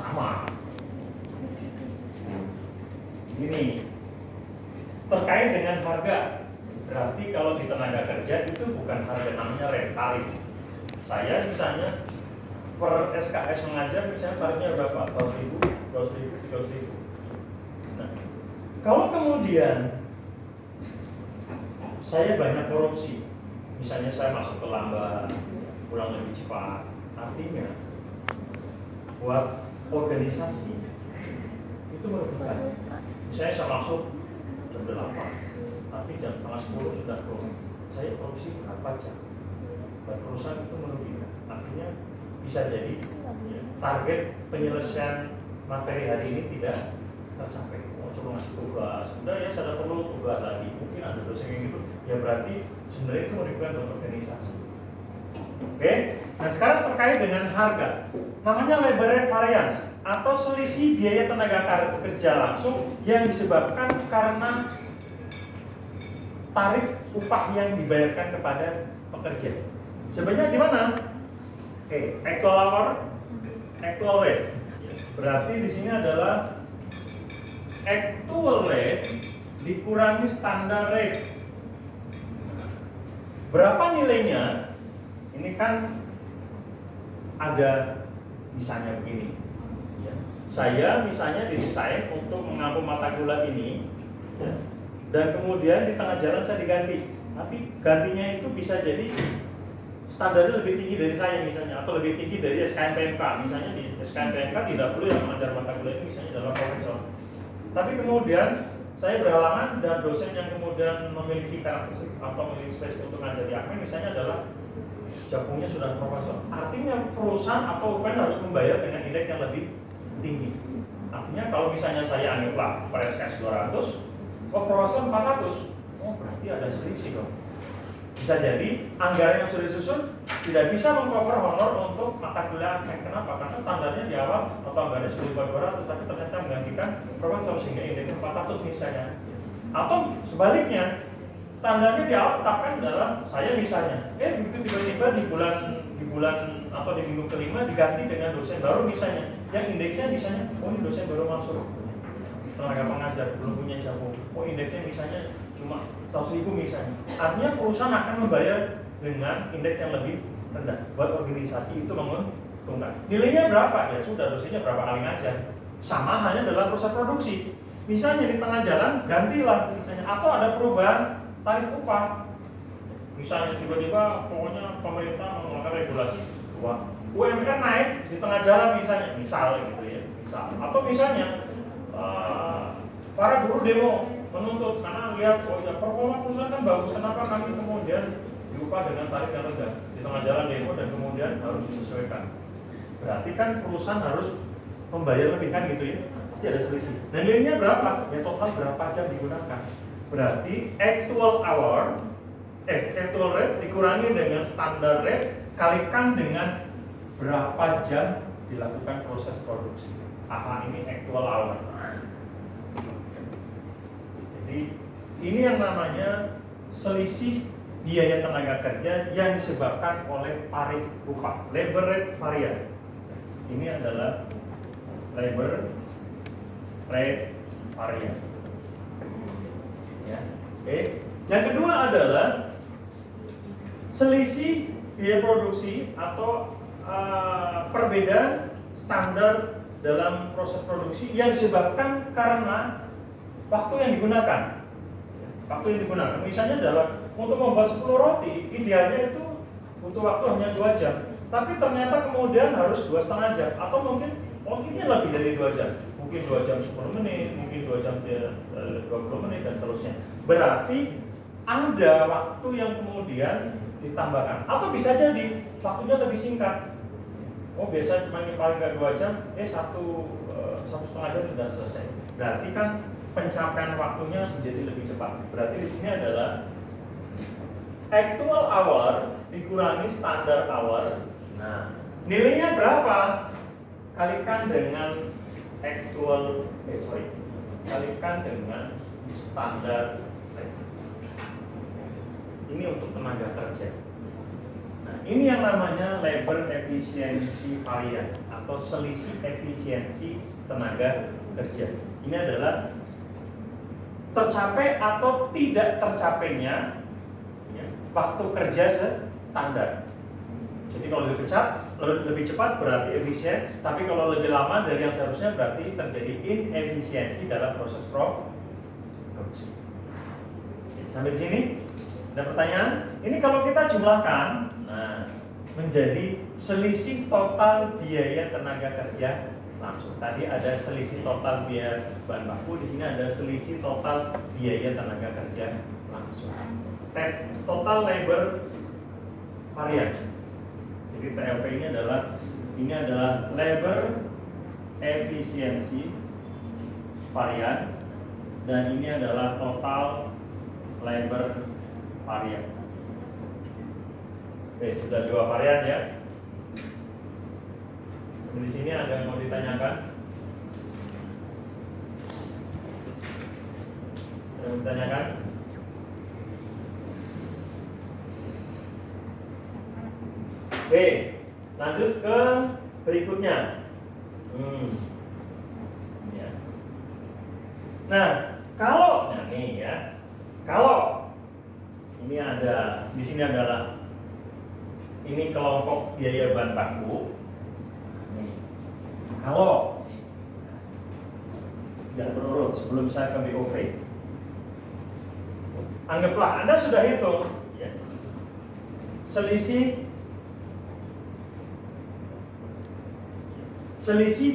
sama. Ini terkait dengan harga. Berarti kalau di tenaga kerja itu bukan harga, namanya rate tarif. Saya misalnya per SKS mengajar misalnya tarifnya berapa? 100.000, 200.000, 300.000. Nah, kalau kemudian saya banyak korupsi, misalnya saya masuk terlambat, pulang lebih cepat, artinya buat organisasi itu merugikan. Misalnya saya masuk jam 8, tapi jam setengah 10 sudah keluar. Saya korupsi berapa jam? Buat perusahaan itu merugikan. Artinya bisa jadi target penyelesaian materi hari ini tidak tercapai. Oh, coba ngasih tugas, udah ya saya perlu tugas lagi. Mungkin ada dosen yang gitu. Ya berarti sebenarnya itu merugikan untuk organisasi. Oke. Nah sekarang terkait dengan harga, namanya labor rate variance atau selisih biaya tenaga kerja langsung yang disebabkan karena tarif upah yang dibayarkan kepada pekerja. Sebenarnya di mana? Oke, actual hour, actual rate. Berarti di sini adalah actual rate dikurangi standar rate. Berapa nilainya? Ini kan ada misalnya begini. Saya misalnya didesain untuk mengampu mata kuliah ini, dan kemudian di tengah jalan saya diganti. Tapi gantinya itu bisa jadi standarnya lebih tinggi dari saya misalnya, atau lebih tinggi dari SKMPMK. Misalnya di SKMPMK tidak perlu yang mengajar mata kuliah ini misalnya adalah profesor. Tapi kemudian saya berhalangan dan dosen yang kemudian memiliki karakteristik atau memiliki spesies untuk mengajar di AKME misalnya adalah jabungnya sudah profesor. Artinya perusahaan atau UPN harus membayar dengan indeks yang lebih tinggi. Artinya kalau misalnya saya anggaplah per SKS 200, oh profesor 400, oh berarti ada selisih dong. Bisa jadi anggaran yang sudah disusun tidak bisa mengcover honor untuk mata kuliah AKME. Kenapa? Karena standarnya di awal atau anggarannya sudah 200, tapi ternyata menggantikan profesor sehingga indeksnya 400 misalnya. Atau sebaliknya, standarnya di awal tetapkan adalah saya misalnya, begitu tiba-tiba di bulan atau di minggu kelima diganti dengan dosen baru misalnya, yang indeksnya misalnya, oh ini dosen baru masuk, tenaga pengajar belum punya jago, oh indeksnya misalnya cuma 100.000 misalnya. Artinya perusahaan akan membayar dengan indeks yang lebih rendah. Buat organisasi itu menguntungkan. Nilainya berapa? Ya sudah, dosennya berapa kali ngajar. Sama hanya dalam proses produksi. Misalnya di tengah jalan gantilah misalnya, atau ada perubahan tarif upah. Misalnya tiba-tiba pokoknya pemerintah mengeluarkan regulasi bahwa UMR naik di tengah jalan misalnya, misal gitu ya, misal. Atau misalnya para buruh demo menuntut karena lihat oh ya performa perusahaan kan bagus, kenapa kami kemudian diupah dengan tarif yang rendah di tengah jalan demo dan kemudian harus disesuaikan. Berarti kan perusahaan harus membayar lebih kan gitu ya, pasti ada selisih. Dan nilainya berapa? Ya total berapa jam digunakan. Berarti actual rate dikurangi dengan standar rate kalikan dengan berapa jam dilakukan proses produksi. Ini actual hour. Jadi ini yang namanya selisih biaya tenaga kerja yang disebabkan oleh tarif upah, labor rate variance. Ini adalah labor rate variance. Ya, oke. Yang kedua adalah selisih biaya produksi atau perbedaan standar dalam proses produksi yang disebabkan karena waktu yang digunakan. Waktu yang digunakan, misalnya dalam untuk membuat 10 roti, idealnya itu butuh waktu hanya 2 jam. Tapi ternyata kemudian harus 2,5 jam, atau mungkin ini lebih dari 2 jam. Mungkin 2 jam 10 menit, mungkin 2 jam 20 menit, dan seterusnya. Berarti ada waktu yang kemudian ditambahkan. Atau bisa jadi waktunya lebih singkat. Oh biasa paling nggak 2 jam, 1,5 jam sudah selesai. Berarti kan pencapaian waktunya menjadi lebih cepat. Berarti di sini adalah actual hour dikurangi standar hour. Nah, nilainya berapa? Kalikan dengan kalikan dengan standar rate. Ini untuk tenaga kerja. Nah, ini yang namanya labor efficiency variance atau selisih efisiensi tenaga kerja. Ini adalah tercapai atau tidak tercapainya ya, waktu kerja standar. Jadi kalau lebih cepat berarti efisien, tapi kalau lebih lama dari yang seharusnya berarti terjadi inefisiensi dalam proses produksi. Oke, sampai di sini ada pertanyaan? Ini kalau kita jumlahkan, nah, menjadi selisih total biaya tenaga kerja langsung. Tadi ada selisih total biaya bahan baku, di sini ada selisih total biaya tenaga kerja langsung. Total labor varian. Jadi TLP ini adalah labor efisiensi varian, dan ini adalah total labor varian. Oke, sudah 2 varian ya. Di sini ada yang mau ditanyakan? Ada yang ditanyakan? Oke, lanjut ke berikutnya. Ya. Nah, kalau nih ya, kalau ini ada di sini adalah ini kelompok biaya bahan baku. Kalau biar berurut sebelum saya ke BOP, anggaplah Anda sudah hitung ya, selisih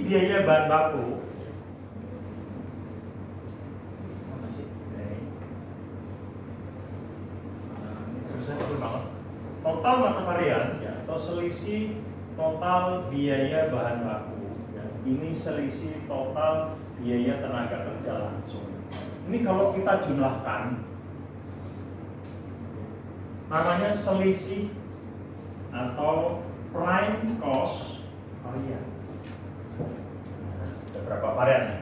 biaya bahan baku total mata varian ya, atau selisih total biaya bahan baku ya. Ini selisih total biaya tenaga kerja langsung. Ini kalau kita jumlahkan namanya selisih atau prime cost varian. Ada berapa varian ya?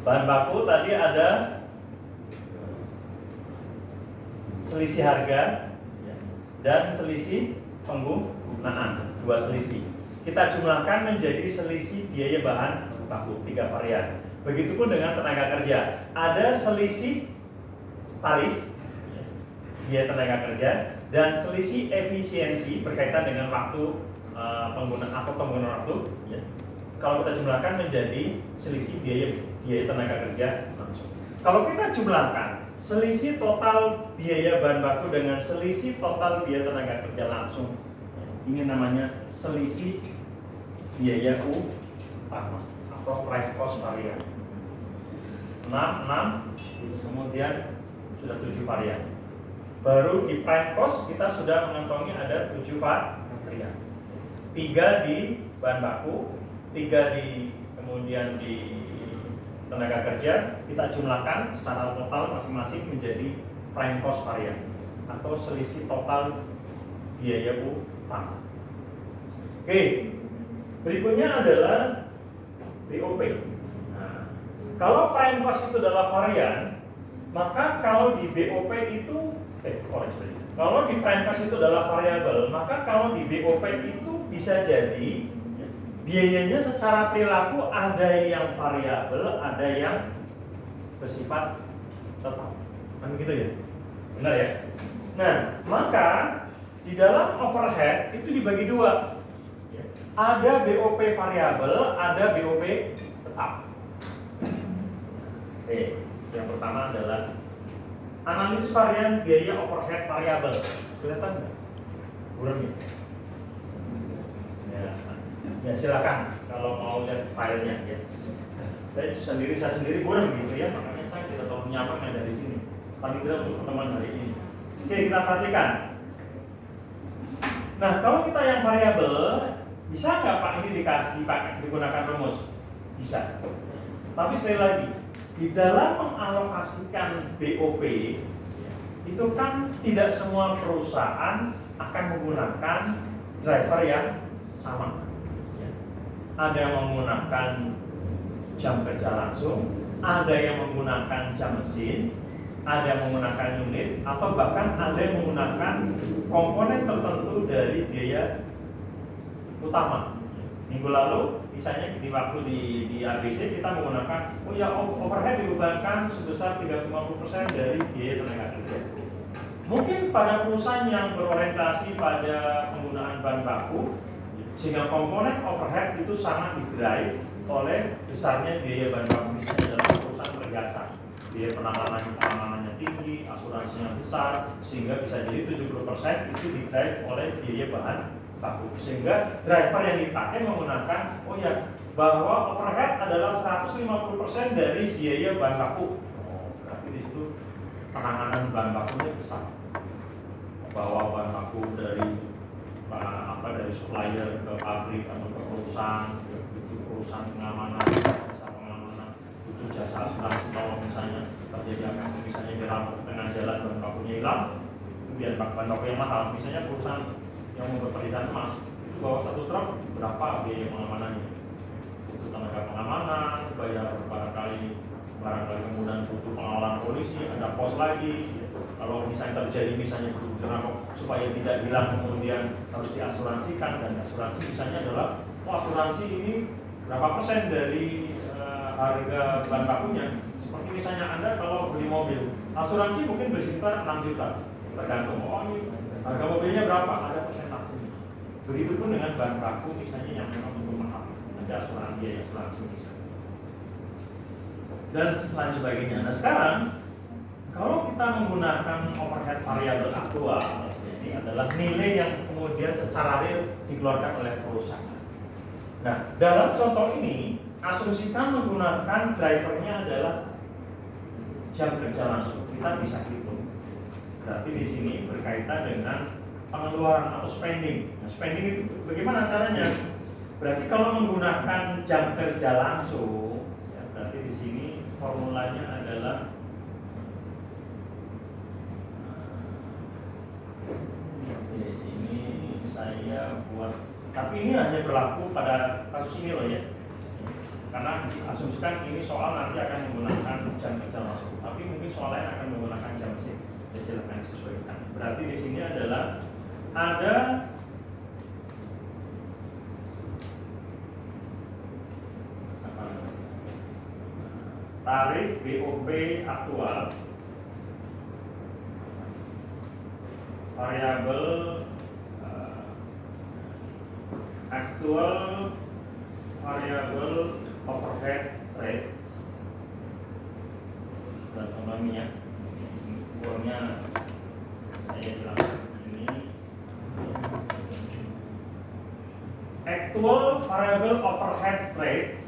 Bahan baku tadi ada selisih harga dan selisih penggunaan, 2 selisih. Kita jumlahkan menjadi selisih biaya bahan baku, 3 varian. Begitupun dengan tenaga kerja, ada selisih tarif biaya tenaga kerja dan selisih efisiensi berkaitan dengan waktu penggunaan waktu. Ya. Kalau kita jumlahkan menjadi selisih biaya tenaga kerja langsung. Kalau kita jumlahkan selisih total biaya bahan baku dengan selisih total biaya tenaga kerja langsung, ini namanya selisih biaya utama atau prime cost varian. 6, kemudian sudah 7 varian. Baru di prime cost kita sudah mengantongi ada 7 varian. 3 di bahan baku, 3 kemudian di tenaga kerja, kita jumlahkan secara total masing-masing menjadi prime cost varian atau selisih total biaya utama. Oke, berikutnya adalah BOP. Nah, kalau prime cost itu adalah varian, maka kalau di BOP itu kalau di prime cost itu adalah variabel, maka kalau di BOP itu bisa jadi biayanya secara perilaku ada yang variabel, ada yang bersifat tetap. Kan begitu ya? Benar ya? Nah, maka di dalam overhead itu dibagi 2. Ada BOP variabel, ada BOP tetap. Oke, yang pertama adalah analisis varian biaya overhead variabel. Kelihatan nggak? Buram ya? Ya silakan kalau mau lihat filenya ya. Saya sendiri buram gitu ya, makanya saya tidak terlalu nyaman dari sini. Paling tidak untuk pertemuan hari ini. Oke, kita perhatikan. Nah, kalau kita yang variabel, bisa nggak Pak ini digunakan rumus? Bisa. Tapi sekali lagi, di dalam mengalokasikan BOP itu kan tidak semua perusahaan akan menggunakan driver yang sama. Ada yang menggunakan jam kerja langsung, ada yang menggunakan jam mesin, ada yang menggunakan unit, atau bahkan ada yang menggunakan komponen tertentu dari biaya utama. Ini Minggu lalu, misalnya di waktu di ABC kita menggunakan, oh ya overhead dibebankan sebesar 3,50% dari biaya tenaga kerja. Mungkin pada perusahaan yang berorientasi pada penggunaan bahan baku, sehingga komponen overhead itu sangat didrive oleh besarnya biaya bahan baku. Misalnya dalam perusahaan perhiasan, biaya penanganannya tinggi, asuransinya besar, sehingga bisa jadi 70% itu didrive oleh biaya bahan baku. Sehingga driver yang dipakai menggunakan, oh ya, bahwa overhead adalah 150% dari biaya bahan baku. Oh, berarti di situ penanganan bahan bakunya besar. Bawa bahan baku dari supplier ke pabrik atau ke perusahaan, butuh perusahaan pengamanan, jasa pengamanan, butuh jasa asuransi kalau misalnya terjadi apa, misalnya di tengah jalan bahan bakunya hilang, kemudian bahan baku yang mahal, misalnya perusahaan yang membuat perhiasan emas itu bawa satu truk, berapa biaya pengamanannya? Butuh tenaga pengamanan, bayar barangkali kemudian butuh pengawalan polisi, ada pos lagi. Kalau misalnya terjadi kenapa supaya tidak hilang kemudian harus diasuransikan, dan asuransi misalnya adalah asuransi ini berapa persen dari harga bahan bakunya. Seperti misalnya Anda kalau beli mobil, asuransi mungkin bersekitar 6 juta, tergantung ini harga mobilnya berapa, ada persentase. Begitupun dengan bahan baku misalnya yang memang cukup mahal, ada asuransi misalnya dan lain sebagainya. Nah sekarang kalau kita menggunakan overhead variabel aktual, ini adalah nilai yang kemudian secara real dikeluarkan oleh perusahaan. Nah dalam contoh ini asumsikan menggunakan drivernya adalah jam kerja langsung. Kita bisa hitung. Berarti di sini berkaitan dengan pengeluaran atau spending. Nah, spending itu bagaimana caranya? Berarti kalau menggunakan jam kerja langsung, ya, berarti di sini formulanya adalah ini saya buat, tapi ini hanya berlaku pada kasus ini loh ya, karena asumsikan ini soal nanti akan menggunakan jam kerja langsung, tapi mungkin soal lain akan menggunakan jam shift. Ya, silakan disesuaikan. Berarti di sini adalah ada tarif BOP aktual, variabel variabel overhead rate, dan contohnya uangnya saya bilang ini actual variable overhead rate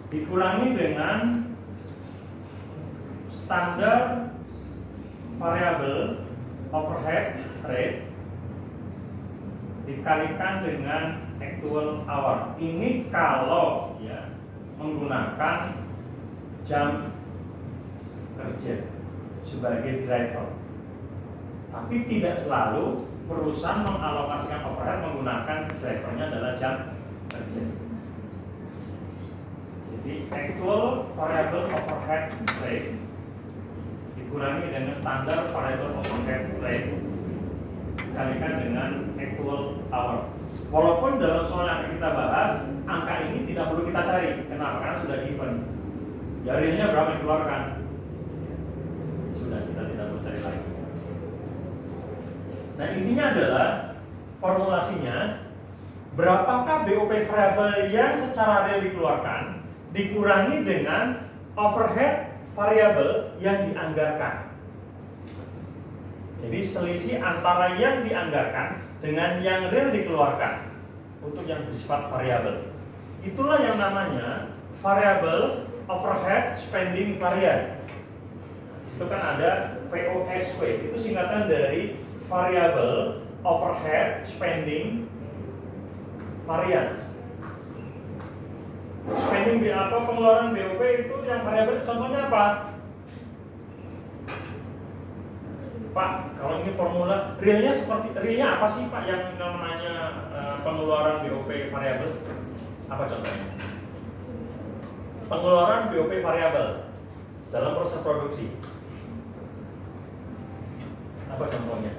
dikurangi dengan standar variable overhead rate dikalikan dengan actual hour. Ini kalau ya menggunakan jam kerja sebagai driver. Tapi tidak selalu perusahaan mengalokasikan overhead menggunakan drivernya adalah jam kerja. Jadi actual variable overhead rate dikurangi dengan standar variable overhead rate dikalikan dengan actual hour. Walaupun dalam soal yang kita bahas, angka ini tidak perlu kita cari. Kenapa? Karena sudah given. Ya, realnya berapa yang dikeluarkan? Sudah, kita tidak perlu cari lagi. Nah, intinya adalah formulasinya, berapakah BOP variabel yang secara real dikeluarkan dikurangi dengan overhead variabel yang dianggarkan. Jadi selisih antara yang dianggarkan dengan yang real dikeluarkan untuk yang bersifat variabel. Itulah yang namanya variable overhead spending variance. Itu kan ada VOSV, itu singkatan dari variable overhead spending variance. Spending pengeluaran BOP itu yang variabel, contohnya apa? Pak, kalau ini formula realnya apa sih Pak yang namanya pengeluaran BOP variabel? Apa contohnya? Pengeluaran BOP variabel dalam proses produksi. Apa contohnya?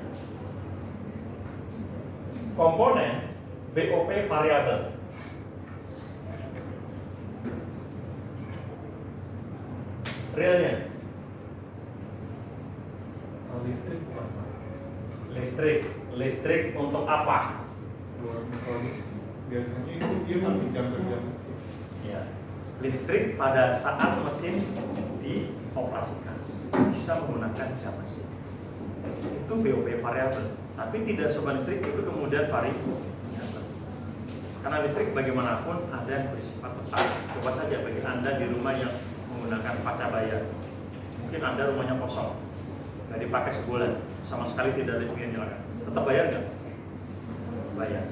Komponen BOP variabel. realnya? Listrik bukan Pak. Listrik untuk apa? Buat produksi. Biasanya itu dia pakai jam kerja mesin. Ya, listrik pada saat mesin dioperasikan bisa menggunakan jam mesin. Itu BOP variabel. Tapi tidak semua listrik itu kemudian variabel. Karena listrik bagaimanapun ada yang bersifat tetap. Coba saja bagi Anda di rumah yang menggunakan pasca bayar, mungkin Anda rumahnya kosong, nggak dipakai sebulan, sama sekali tidak ada listrik yang nyalakan, tetap bayar nggak? Bayar.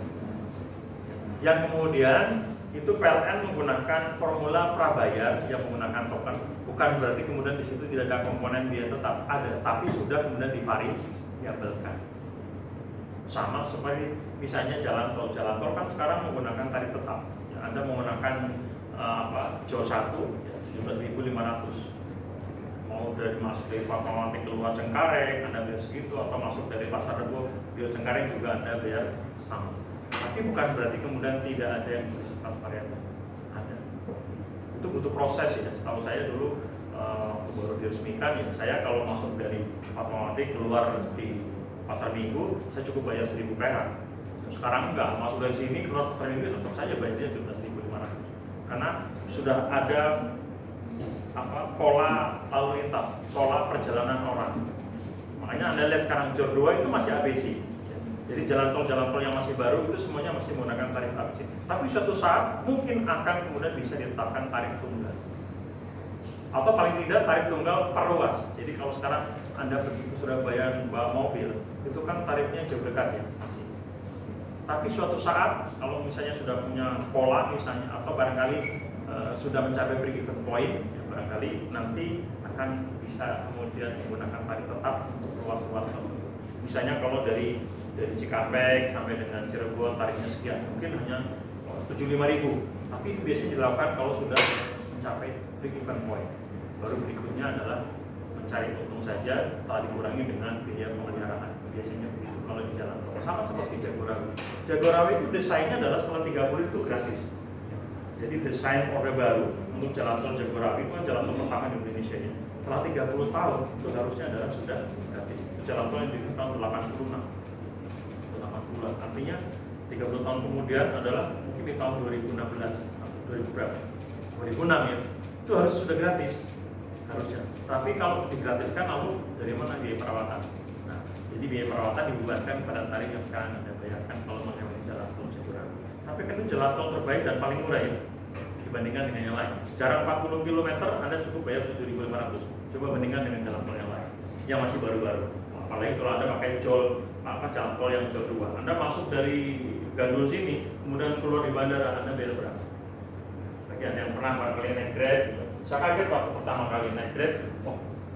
Yang kemudian itu PLN menggunakan formula prabayar yang menggunakan token, bukan berarti kemudian di situ tidak ada komponen biaya tetap, ada, tapi sudah kemudian divariabelkan. Sama seperti misalnya jalan tol kan sekarang menggunakan tarif tetap. Ya, Anda menggunakan JOW 1 ya, 17.500. Mau dari masuk dari Fatmawati keluar Cengkareng Anda bayar segitu, atau masuk dari Pasar Rebo ke Cengkareng juga Anda bayar sama. Tapi bukan berarti kemudian tidak ada yang bersifat variabel. Ada. Itu butuh proses ya. Setahu saya dulu baru diresmikan ya. Saya kalau masuk dari Fatmawati keluar di Pasar Minggu, saya cukup bayar 1.000 perak. Sekarang enggak, masuk dari sini keluar Pasar Minggu tetap saja bayarnya 17.500. Karena sudah ada pola lalu lintas, pola perjalanan orang. Makanya Anda lihat sekarang JOR 2 itu masih ABC. Jadi jalan tol yang masih baru itu semuanya masih menggunakan tarif ABC. Tapi suatu saat mungkin akan kemudian bisa ditetapkan tarif tunggal. Atau paling tidak tarif tunggal perluas. Jadi kalau sekarang Anda pergi ke Surabaya bawa mobil, itu kan tarifnya jauh dekat ya masih. Tapi suatu saat kalau misalnya sudah punya pola misalnya, atau barangkali sudah mencapai break-even point, ya barangkali nanti akan bisa kemudian menggunakan tarif tetap untuk ruas-ruas tertentu. Misalnya kalau dari Cikampek sampai dengan Cirebon tarifnya sekian, mungkin hanya 75.000. Tapi itu biasanya dilakukan kalau sudah mencapai break-even point. Baru berikutnya adalah mencari untung saja, setelah dikurangi dengan biaya pemeliharaan. Biasanya begitu kalau di jalan tol. Sama seperti Jagorawi. Jagorawi itu desainnya adalah setelah 30 itu gratis. Jadi desain orde baru untuk jalan tol Jagorawi itu kan jalan tol pertama di Indonesia ya. Setelah 30 tahun itu harusnya adalah sudah gratis. Itu jalan tol yang di tahun 86. Artinya 30 tahun kemudian adalah mungkin di tahun 2016 atau 2000 berapa? 2006 ya. Itu harus sudah gratis. Harusnya. Tapi kalau digratiskan lalu dari mana biaya perawatan? Nah, jadi biaya perawatan dibebankan pada tarif yang sekarang Anda bayarkan kalau melewati jalan tol Jagorawi. Tapi kan itu jalan tol terbaik dan paling murah ya dibandingkan dengan yang lain. Jarak 40 km Anda cukup bayar 7.500. Coba bandingkan dengan jalan tol yang lain yang masih baru-baru. Apalagi kalau Anda pakai jalan tol yang JOR 2. Anda masuk dari Gandul sini, kemudian keluar di bandara, Anda bayar berapa? Bagi Anda yang pernah barangkali naik Grab, saya kaget waktu pertama kali naik Grab,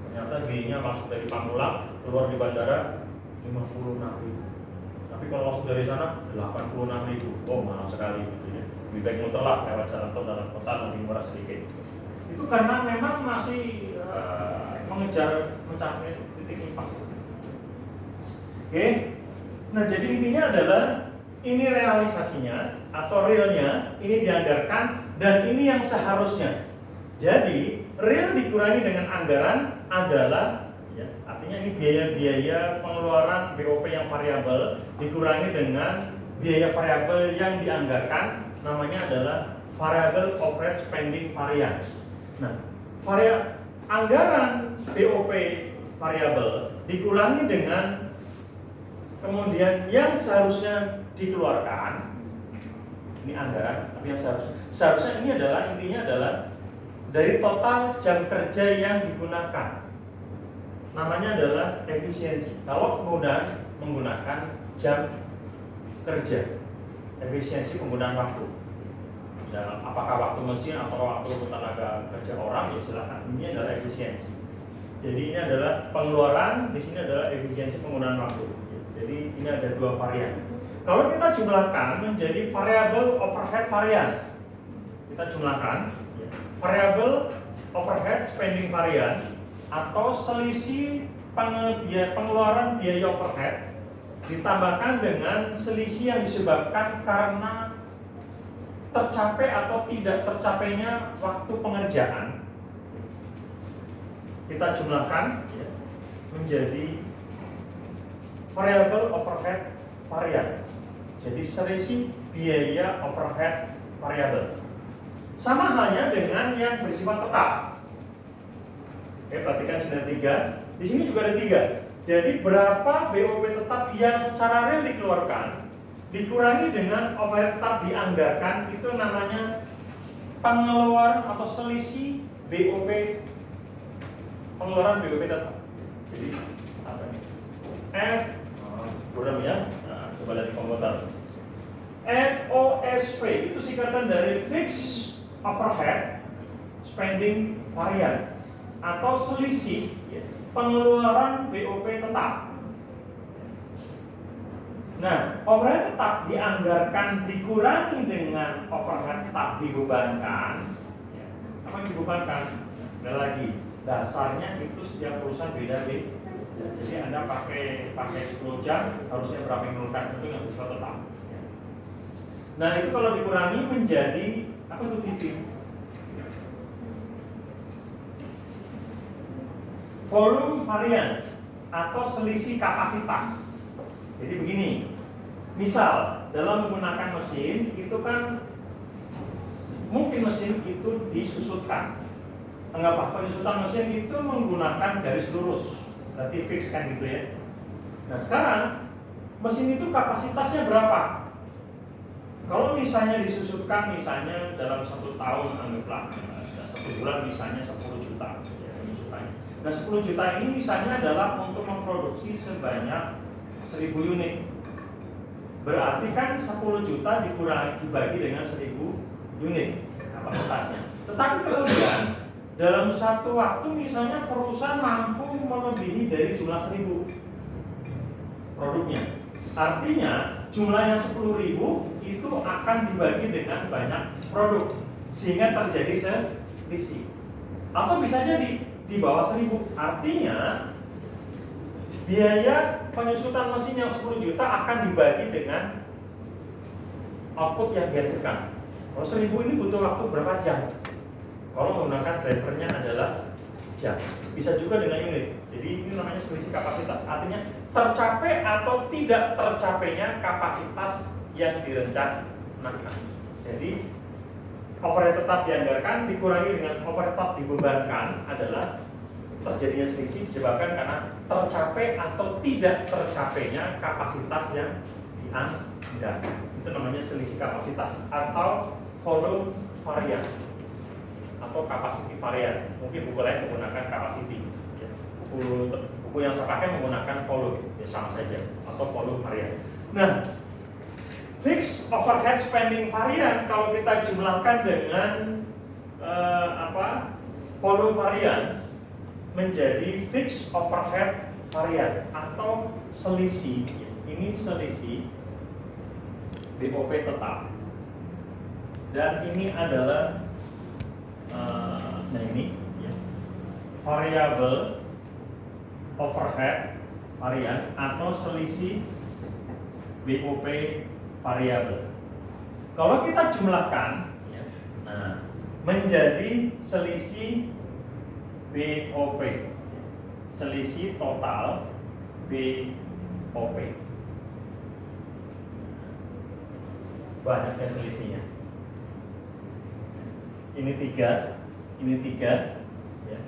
ternyata biayanya masuk dari Pamulang, keluar di bandara 56.000. Tapi kalau masuk dari sana 86.000. Mahal sekali gitu ya. Lebih baik muter lah lewat jalan tol dalam kota, lebih murah sedikit. Itu karena memang masih mengejar mencapai titik impas. Oke. Nah, jadi intinya adalah ini realisasinya atau realnya ini dianggarkan dan ini yang seharusnya. Jadi real dikurangi dengan anggaran adalah ya, artinya ini biaya-biaya pengeluaran BOP yang variabel dikurangi dengan biaya variabel yang dianggarkan, namanya adalah variable overhead spending variance. Nah, anggaran BOP variabel dikurangi dengan kemudian yang seharusnya dikeluarkan, ini anggaran, tapi yang seharusnya ini adalah intinya adalah dari total jam kerja yang digunakan. Namanya adalah efisiensi. Kalau menggunakan jam kerja, efisiensi penggunaan waktu. Ya, apakah waktu mesin atau waktu tenaga kerja orang, ya silakan. Ini adalah efisiensi. Jadi ini adalah pengeluaran, di sini adalah efisiensi penggunaan waktu. Jadi ini ada dua varian. Kalau kita jumlahkan menjadi variable overhead varian, kita jumlahkan variable overhead spending varian atau selisih pengeluaran biaya overhead ditambahkan dengan selisih yang disebabkan karena tercapai atau tidak tercapainya waktu pengerjaan. kita jumlahkan ya, menjadi variable overhead varian. Jadi selisih biaya overhead variable. Sama halnya dengan yang bersifat tetap. Oke, perhatikan sini 3. Di sini juga ada 3. Jadi berapa BOP tetap yang secara real dikeluarkan dikurangi dengan overhead tetap dianggarkan, itu namanya pengeluaran atau selisih BOP, pengeluaran BOP tetap. Jadi apa ini? F buram ya. Nah, coba lihat di komputer. FOSV itu singkatan dari fixed overhead spending varian atau selisih ya, pengeluaran BOP tetap. Nah, overhead tetap dianggarkan dikurangi dengan overhead tetap dibebankan. Ya, apa yang dibebankan? Sekali lagi, dasarnya itu setiap perusahaan beda-beda. Ya, jadi Anda pakai 10 jam, harusnya berapa yang menurunkan, itu yang bersifat tetap. Ya. Nah, itu kalau dikurangi menjadi apa itu TV? Volume variance atau selisih kapasitas. Jadi begini, misal dalam menggunakan mesin itu kan mungkin mesin itu disusutkan. Anggaplah penyusutan mesin itu menggunakan garis lurus, berarti fix kan gitu ya. Nah sekarang mesin itu kapasitasnya berapa? Kalau misalnya disusutkan misalnya dalam 1 tahun anggaplah 1 bulan misalnya 10 juta ya, penyusutannya. Nah 10 juta ini misalnya adalah untuk memproduksi sebanyak 1000 unit. Berarti kan 10 juta dibagi dengan 1000 unit kapasitasnya. Tetapi kemudian dalam satu waktu misalnya perusahaan mampu melebihi dari jumlah 1000 produknya. Artinya jumlah yang 10.000 itu akan dibagi dengan banyak produk sehingga terjadi selisih. Atau bisa jadi di bawah 1000. Artinya biaya penyusutan mesin yang 10 juta akan dibagi dengan output yang dihasilkan. Kalau 1000 ini butuh waktu berapa jam? Kalau menggunakan drivernya adalah jam. Bisa juga dengan unit. Jadi ini namanya selisih kapasitas. Artinya tercapai atau tidak tercapainya kapasitas yang direncanakan. Jadi overhead tetap dianggarkan dikurangi dengan overhead tetap dibebankan adalah terjadinya selisih disebabkan karena tercapai atau tidak tercapainya kapasitas yang dianggarkan. Itu namanya selisih kapasitas atau volume varian atau capacity varian. Mungkin buku lain menggunakan capacity. Buku yang saya pakai menggunakan volume, ya sama saja, atau volume varian. Nah, fixed overhead spending varian kalau kita jumlahkan dengan volume variance menjadi fixed overhead varian atau selisih. Ini selisih BOP tetap. Dan ini adalah ini ya, variable overhead varian atau selisih BOP variabel. Kalau kita jumlahkan ya, nah, menjadi selisih BOP, selisih total BOP. Banyaknya selisihnya. Ini 3 ya.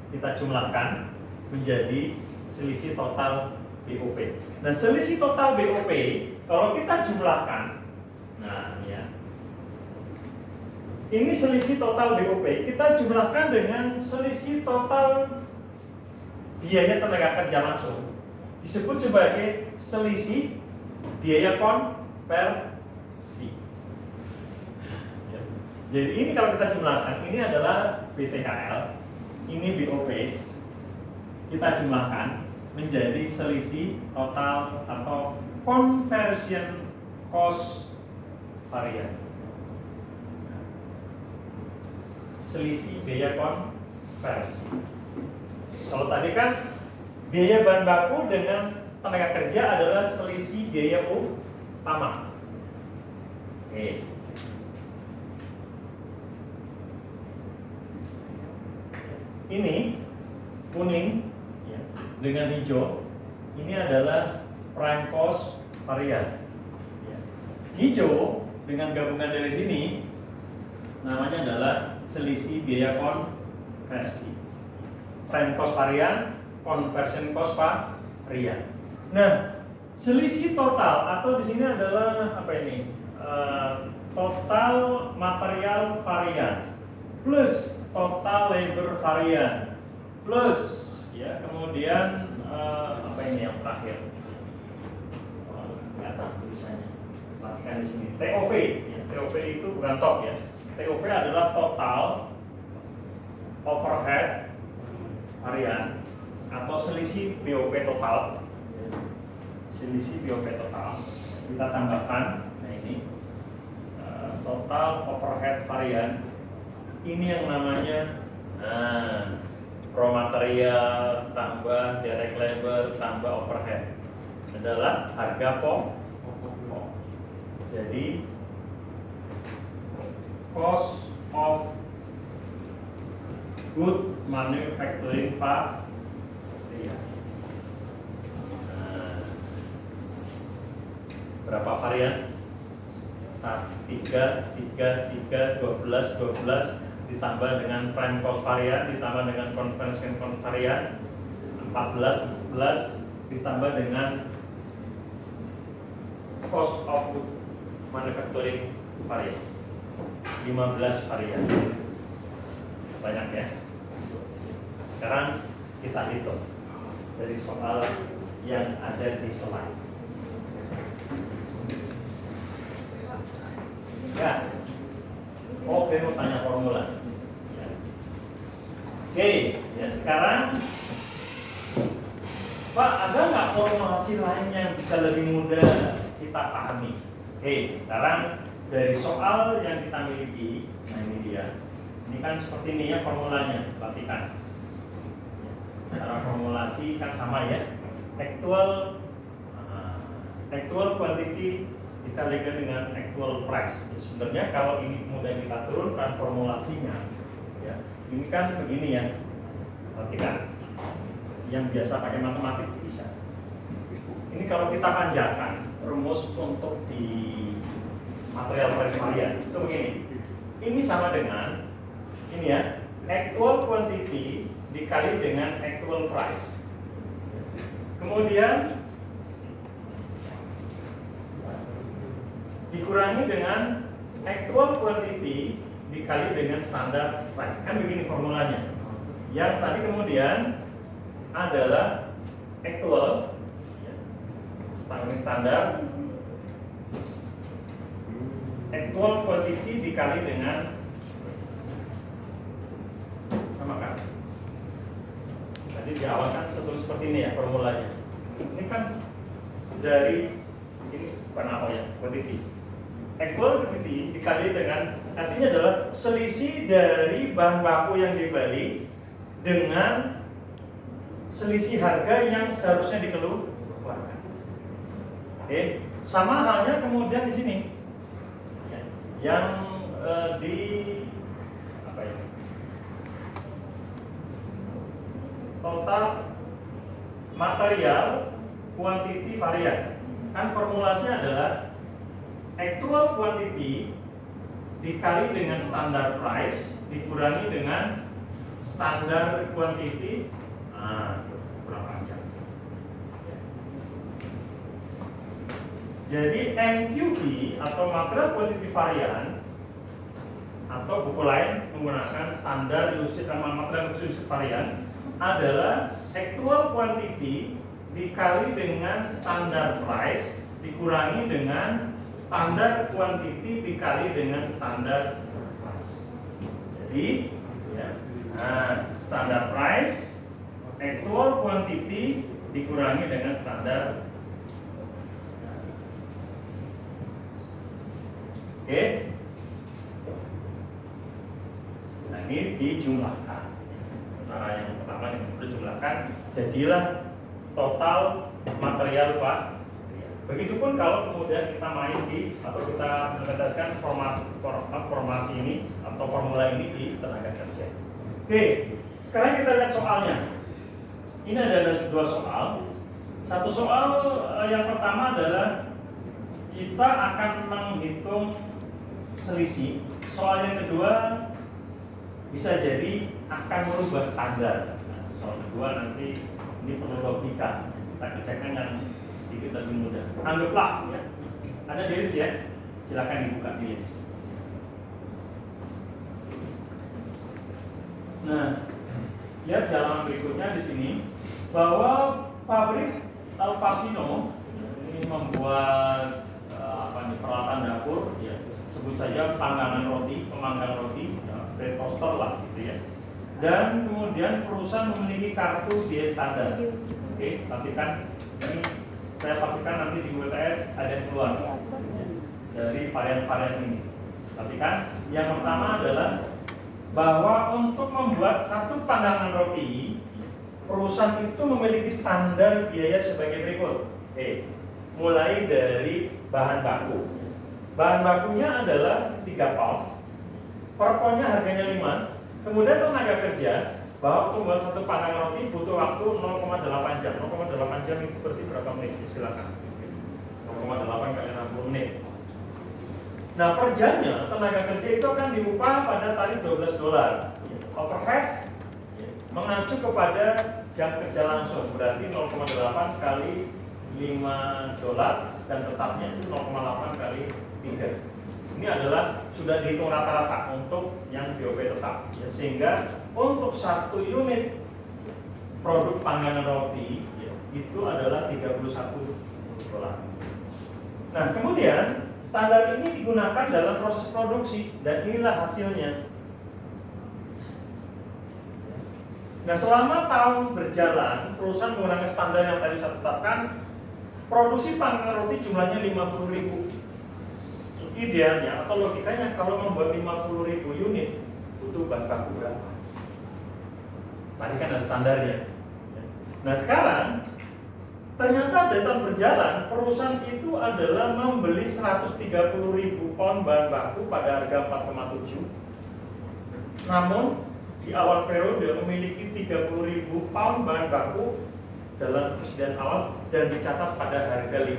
Kita jumlahkan menjadi selisih total BOP. Nah, selisih total BOP kalau kita jumlahkan, nah ya, ini selisih total BOP kita jumlahkan dengan selisih total biaya tenaga kerja langsung, disebut sebagai selisih biaya konversi. Ya. Jadi ini kalau kita jumlahkan, ini adalah BTKL, ini BOP, kita jumlahkan menjadi selisih total atau conversion cost varian. Selisih biaya konversi. Kalau tadi kan biaya bahan baku dengan tenaga kerja adalah selisih biaya utama. Oke. Ini kuning ya, dengan hijau, ini adalah prime cost varian. Ya. Hijau dengan gabungan dari sini namanya adalah selisih biaya konversi. Prime cost varian, conversion cost varian. Nah, selisih total atau di sini adalah apa ini? Total material variance plus total labor varian plus ya kemudian apa ini yang terakhir nggak tahu tulisannya perhatikan di sini TOV ya, TOV itu bukan top ya, TOV adalah total overhead varian atau selisih BOP total, selisih BOP total kita tambahkan. Nah ini total overhead varian, ini yang namanya raw material tambah direct labor tambah overhead adalah harga pokok. Jadi cost of good manufacturing varian. Berapa varian? 3, 12 ditambah dengan prime cost varian ditambah dengan conversion cost varian, 14 ditambah dengan cost of good manufacturing varian, 15 varian. Banyak ya. Sekarang kita hitung dari soal yang ada di slide. Ya, oke, mau tanya formula. Ya. Oke, ya sekarang Pak, ada nggak formulasi lain yang bisa lebih mudah kita pahami? Oke, sekarang dari soal yang kita miliki, nah ini dia. Ini kan seperti ini ya formulanya, perhatikan. Cara formulasi kan sama ya. Actual quantity dikalikan dengan actual price. Ya, sebenarnya kalau ini kemudian kita turunkan formulasinya, ya, ini kan begini ya. Perhatikan, yang biasa pakai matematik bisa. Ini kalau kita panjangkan rumus untuk di material price varian itu begini. Ini sama dengan ini ya, actual quantity dikali dengan actual price. Kemudian dikurangi dengan actual quantity dikali dengan standar price. Kan begini formulanya. Yang tadi kemudian adalah actual standar actual quantity dikali dengan sama kan? Tadi di awal kan seperti ini ya formulanya. Ini kan dari ini bukan apa ya, quantity. Actual quantity dikali dengan, artinya adalah selisih dari bahan baku yang dibeli dengan selisih harga yang seharusnya dikeluarkan. Oke, sama halnya kemudian di sini, ya, yang di apa ya? Total material quantity varian. Kan formulasinya adalah actual quantity dikali dengan standar price dikurangi dengan standar quantity. Kurang panjang. Jadi MQV atau material quantity varian atau buku lain menggunakan standar usage sama material usage variance adalah actual quantity dikali dengan standar price dikurangi dengan standar quantity dikali dengan standar price. Jadi ya, standar price actual quantity dikurangi dengan standar. Oke. Nah ini dijumlahkan. Cara yang pertama yang dijumlahkan jadilah total material Pak. Begitupun kalau kemudian kita main di atau kita menetapkan formasi ini atau formula ini di tenaga kerja. Oke, sekarang kita lihat soalnya. Ini ada dua soal. Satu soal yang pertama adalah kita akan menghitung selisih. Soal yang kedua bisa jadi akan merubah standar. Nah, soal kedua nanti ini perlu logika. Kita kerjakan yang sedikit lebih mudah. Anggaplah ya, ada DLC ya. Silakan dibuka DLC. Nah, lihat dalam berikutnya di sini bahwa pabrik Alpacino ini membuat peralatan dapur, ya, sebut saja panggangan roti, pemanggang roti, ya, bread toaster lah, gitu ya. Dan kemudian perusahaan memiliki kartu biaya standar. Oke, perhatikan ini saya pastikan nanti di UTS ada yang keluar dari varian-varian ini. Perhatikan, yang pertama adalah bahwa untuk membuat satu panggangan roti, perusahaan itu memiliki standar biaya sebagai berikut. Mulai dari bahan baku. Bahan bakunya adalah 3 pound, per poundnya harganya 5. Kemudian tenaga kerja, bahwa untuk membuat satu panggangan roti butuh waktu 0,8 jam. 0,8 jam itu berarti berapa menit? Silakan. 0,8 kali 60 menit. Nah, per jamnya tenaga kerja itu akan diupah pada tarif $12. Overhead mengacu kepada jam kerja langsung, berarti 0,8 kali $5 dan tetapnya itu 0,8 kali 3. Ini adalah sudah dihitung rata-rata untuk yang BOP tetap, ya, sehingga untuk 1 unit produk panggangan roti ya, itu adalah $31. Nah, kemudian standar ini digunakan dalam proses produksi dan inilah hasilnya. Nah, selama tahun berjalan, perusahaan menggunakan standar yang tadi saya tetapkan. Produksi panggangan roti jumlahnya 50.000. Idealnya atau logikanya kalau membuat 50.000 unit butuh bahan baku berapa? Tadi kan ada standarnya. Nah, sekarang ternyata dari tahun berjalan perusahaan itu adalah membeli 130.000 pound bahan baku pada harga 4,7. Namun di awal periode memiliki 30.000 pound bahan baku dalam persediaan awal dan dicatat pada harga $5.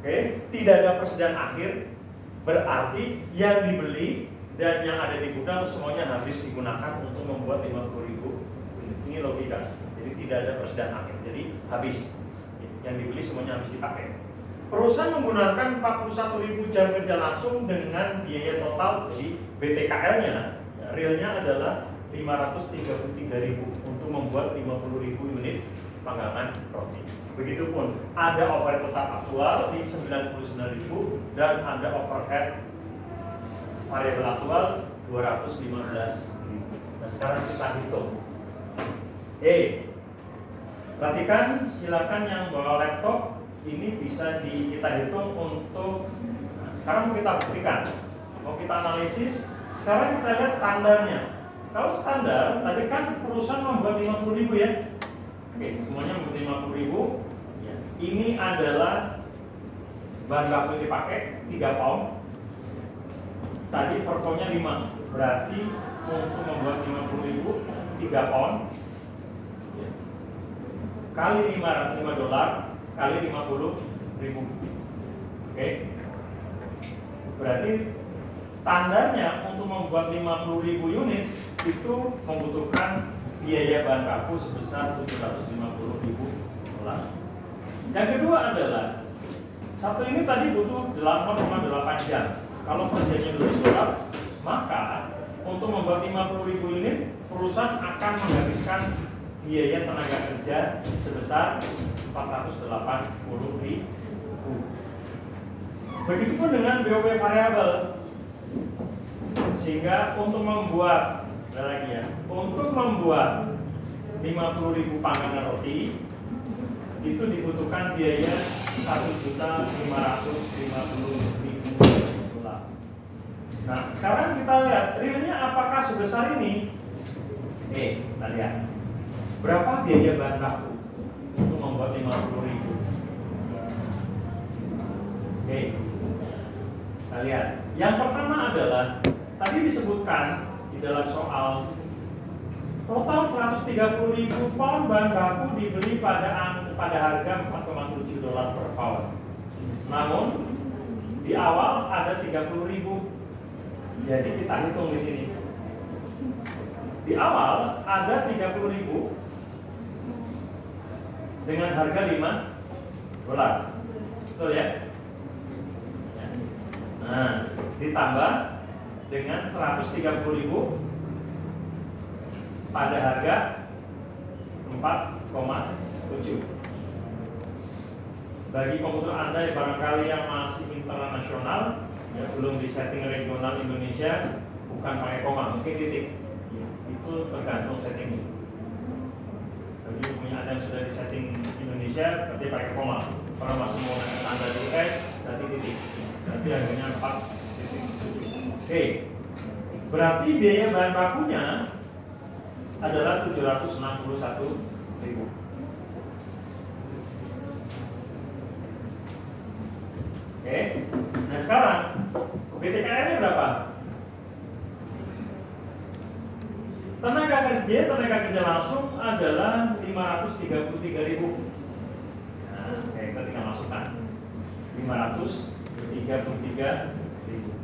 Oke, tidak ada persediaan akhir, berarti yang dibeli dan yang ada di gudang semuanya habis digunakan untuk membuat 50.000. Ini logika. Jadi tidak ada persediaan akhir. Jadi habis. Yang dibeli semuanya habis dipakai. Perusahaan menggunakan 41.000 jam kerja langsung dengan biaya total di BTKL-nya, realnya adalah 533.000 untuk membuat 50.000 unit panggangan roti. Begitupun ada overhead tetap aktual di 99.000 dan ada overhead variabel aktual 215.000. Nah, sekarang kita hitung. Perhatikan, silakan yang bawa laptop ini bisa kita hitung untuk. Nah, sekarang mau kita buktikan, mau kita analisis. Sekarang kita lihat standarnya. Kalau standar, tadi kan perusahaan membuat 50.000 ya. Oke, semuanya membuat 50.000. Ya. Ini adalah bahan baku yang dipakai 3 pound. Tadi per poundnya 5. Berarti untuk membuat 50.000 3 pound ya, kali $5 kali 50.000. Oke. Berarti standarnya untuk membuat 50.000 unit itu membutuhkan biaya bahan baku sebesar $750.000. Yang kedua adalah satu ini tadi butuh 8,8 jam. Kalau kerjanya $12, maka untuk membuat 50.000 unit perusahaan akan menghabiskan biaya tenaga kerja sebesar $480.000. Begitupun dengan BOP variabel. Sehingga untuk membuat, sekali lagi ya, untuk membuat 50.000 panggangan roti itu dibutuhkan biaya $1.550.000. Nah, sekarang kita lihat realnya apakah sebesar ini? Kita lihat berapa biaya bahan baku untuk membuat 50.000. Kita lihat. Yang pertama adalah tadi disebutkan di dalam soal Total 130.000 pound bahan baku dibeli pada harga $4,7 per pound. Namun di awal ada 30.000. Jadi kita hitung di sini. Di awal ada 30.000 dengan harga $5. Betul ya? Nah, ditambah dengan 130.000 pada harga 4,7. Bagi komputer Anda yang barangkali yang masih internasional, ya belum di setting regional Indonesia, bukan pakai koma, mungkin titik. Ya, itu tergantung settingnya. Bagi punya Anda yang sudah di setting Indonesia, berarti pakai koma. Kalau masih menggunakan standar US, berarti titik. Berarti harganya 4,7. Oke. Berarti biaya bahan bakunya adalah 761.000. Oke. Nah sekarang BTKR-nya berapa? Tenaga kerja langsung adalah 533.000. Nah, kita tinggal masukkan 533.000.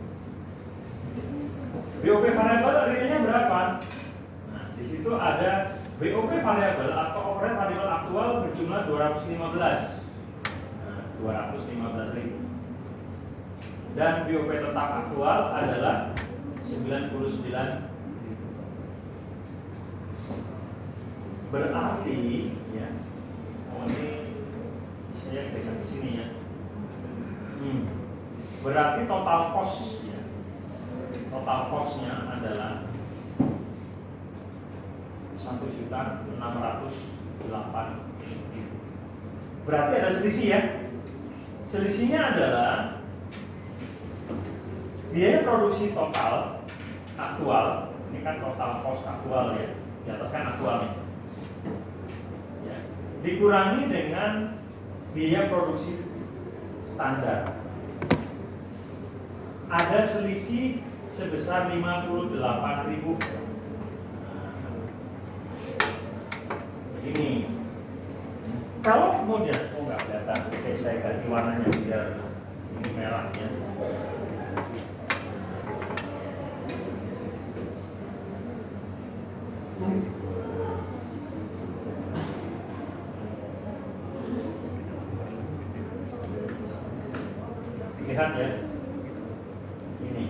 BOP variabel realnya berapa? Nah, di situ ada BOP variabel atau overhead variabel aktual berjumlah 215. Nah, 215.000. Dan BOP tetap aktual adalah 99. Berarti ya, ini saya geser ke sini ya. Berarti total cost ya. Total cost-nya adalah 1.608.000. Berarti ada selisih ya. Selisihnya adalah biaya produksi total aktual, ini kan total cost aktual ya, di atas kan aktualnya ya, dikurangi dengan biaya produksi standar. Ada selisih sebesar 58.000. Ini kalau kemudian nggak kelihatan, oke saya ganti warnanya biar ini merahnya. Lihat ya, ini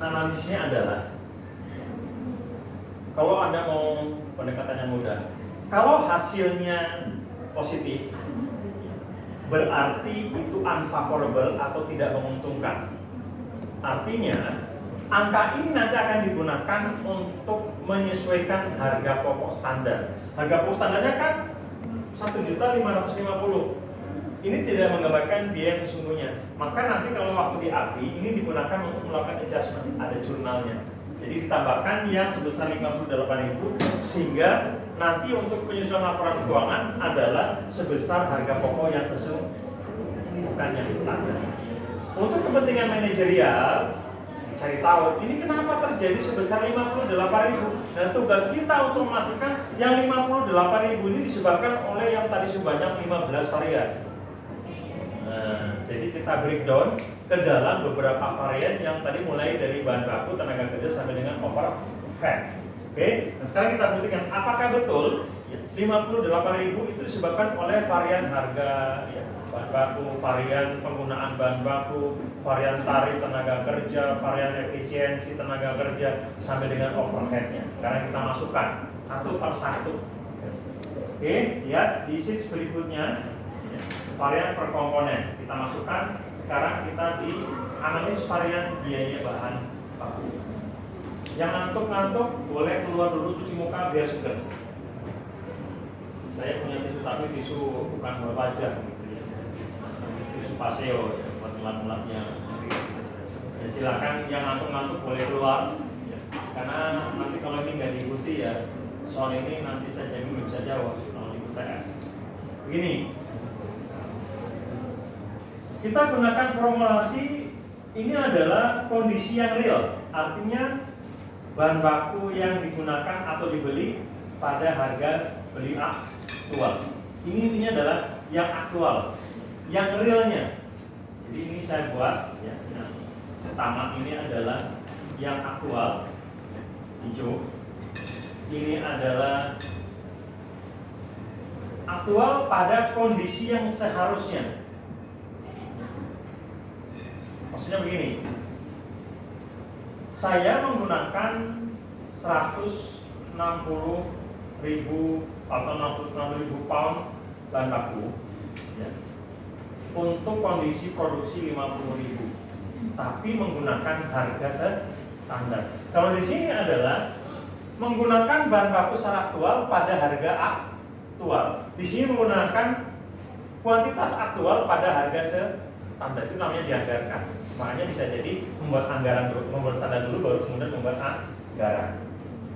analisisnya adalah kalau Anda mau pendekatan yang mudah, kalau hasilnya positif berarti itu unfavorable atau tidak menguntungkan. Artinya angka ini nanti akan digunakan untuk menyesuaikan harga pokok standar. Harga pokok standarnya kan 1.550.000. Ini tidak menggambarkan biaya sesungguhnya. Maka nanti kalau waktu di API ini digunakan untuk melakukan adjustment, ada jurnalnya. Jadi ditambahkan yang sebesar 58.000 sehingga nanti untuk penyusunan laporan keuangan adalah sebesar harga pokok yang sesungguhnya, bukan yang standar. Untuk kepentingan manajerial, cari tahu ini kenapa terjadi sebesar 58.000, dan tugas kita untuk memastikan yang 58.000 ini disebabkan oleh yang tadi sebanyak 15 varian. Nah, jadi kita breakdown ke dalam beberapa varian yang tadi mulai dari bahan baku, tenaga kerja sampai dengan overhead. Oke, nah sekarang kita buktikan apakah betul 58.000 itu disebabkan oleh varian harga ya, bahan baku, varian penggunaan bahan baku, varian tarif tenaga kerja, varian efisiensi tenaga kerja sampai dengan overheadnya. Sekarang kita masukkan satu per satu. Oke, lihat di sheet berikutnya. Varian per komponen kita masukkan. Sekarang kita di analisis varian biaya bahan baku. Yang ngantuk-ngantuk boleh keluar dulu cuci muka biar segar. Saya punya tisu tapi tisu bukan buat wajah gitu ya. Tisu paseo ya, buat ngelap-ngelapnya. Ya, silakan yang ngantuk-ngantuk boleh keluar ya. Karena nanti kalau ini nggak diikuti ya soal ini nanti saya jamin belum bisa jawab kalau di UTS. Begini. Kita gunakan formulasi ini adalah kondisi yang real, artinya bahan baku yang digunakan atau dibeli pada harga beli aktual. Ini intinya adalah yang aktual, yang realnya. Jadi ini saya buat ya, yang pertama ini adalah yang aktual, hijau. Ini adalah aktual pada kondisi yang seharusnya. Maksudnya begini, saya menggunakan 160.000 atau 60.000 pound bahan baku ya, untuk kondisi produksi 50.000, tapi menggunakan harga standar. Kalau di sini adalah menggunakan bahan baku secara aktual pada harga aktual. Di sini menggunakan kuantitas aktual pada harga standar, itu namanya dianggarkan. Makanya bisa jadi membuat anggaran dulu, membuat standar dulu baru kemudian membuat anggaran.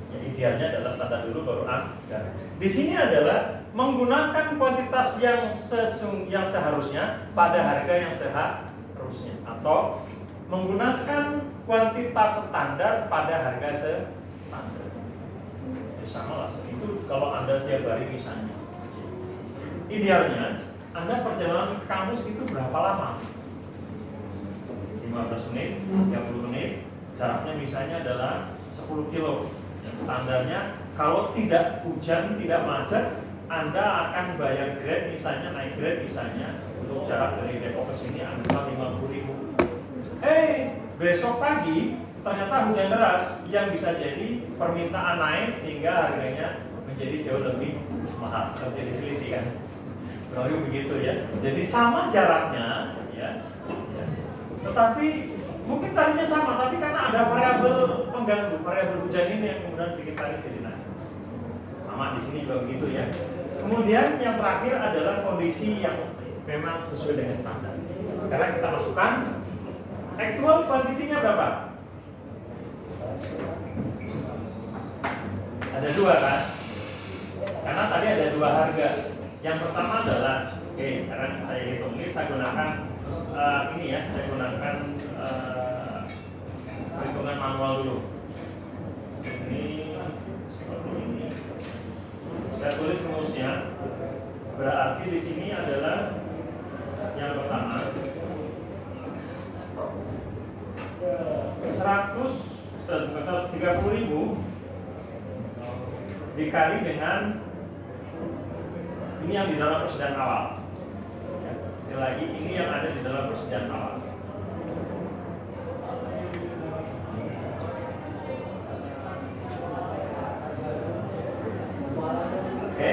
Ya, idealnya adalah standar dulu baru anggaran. Di sini adalah menggunakan kuantitas yang seharusnya pada harga yang seharusnya, atau menggunakan kuantitas standar pada harga standar. Ya, sama lah. Itu kalau Anda tiap hari misalnya. Idealnya Anda perjalanan ke kampus itu berapa lama? 15 menit, 30 menit, jaraknya misalnya adalah 10 kilo. Standarnya kalau tidak hujan, tidak macet, Anda akan bayar Grab misalnya, naik Grab misalnya, untuk jarak dari Depok ke sini Anda 50.000. Besok pagi ternyata hujan deras yang bisa jadi permintaan naik sehingga harganya menjadi jauh lebih mahal, terjadi selisih kan? Kalau begitu ya. Jadi sama jaraknya ya. Tetapi mungkin tarifnya sama, tapi karena ada variabel pengganggu, variabel hujan ini yang kemudian bikin tarif jadi naik. Sama di sini juga begitu ya. Kemudian yang terakhir adalah kondisi yang memang sesuai dengan standar. Sekarang kita masukkan actual quantity-nya berapa? Ada dua kan? Karena tadi ada dua harga. Yang pertama adalah, sekarang saya hitung ini, saya gunakan ini ya, saya gunakan perhitungan manual dulu. Ini seperti ini. Saya tulis rumusnya. Berarti di sini adalah yang pertama 130.000 dikali dengan ini yang di dalam persediaan awal. Sekali lagi, ini yang ada di dalam persediaan awal. Oke.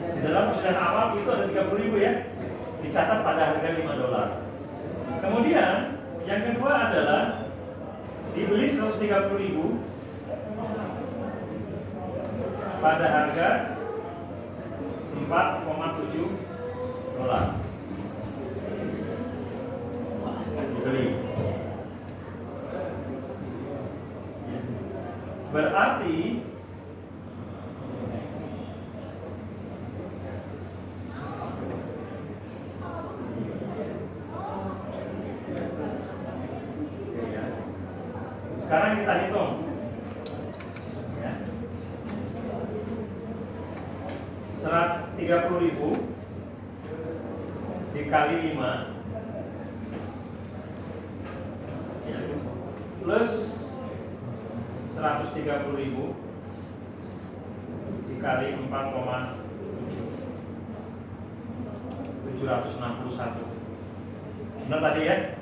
Di dalam persediaan awal itu ada 30.000 ya. Dicatat pada harga $5. Kemudian yang kedua adalah dibeli 130.000 pada harga $4,7 dibeli. Berarti sekarang kita hitung ya. 130.000 dikali 5 ya, plus 130.000 dikali 4,7 761. Benar tadi ya?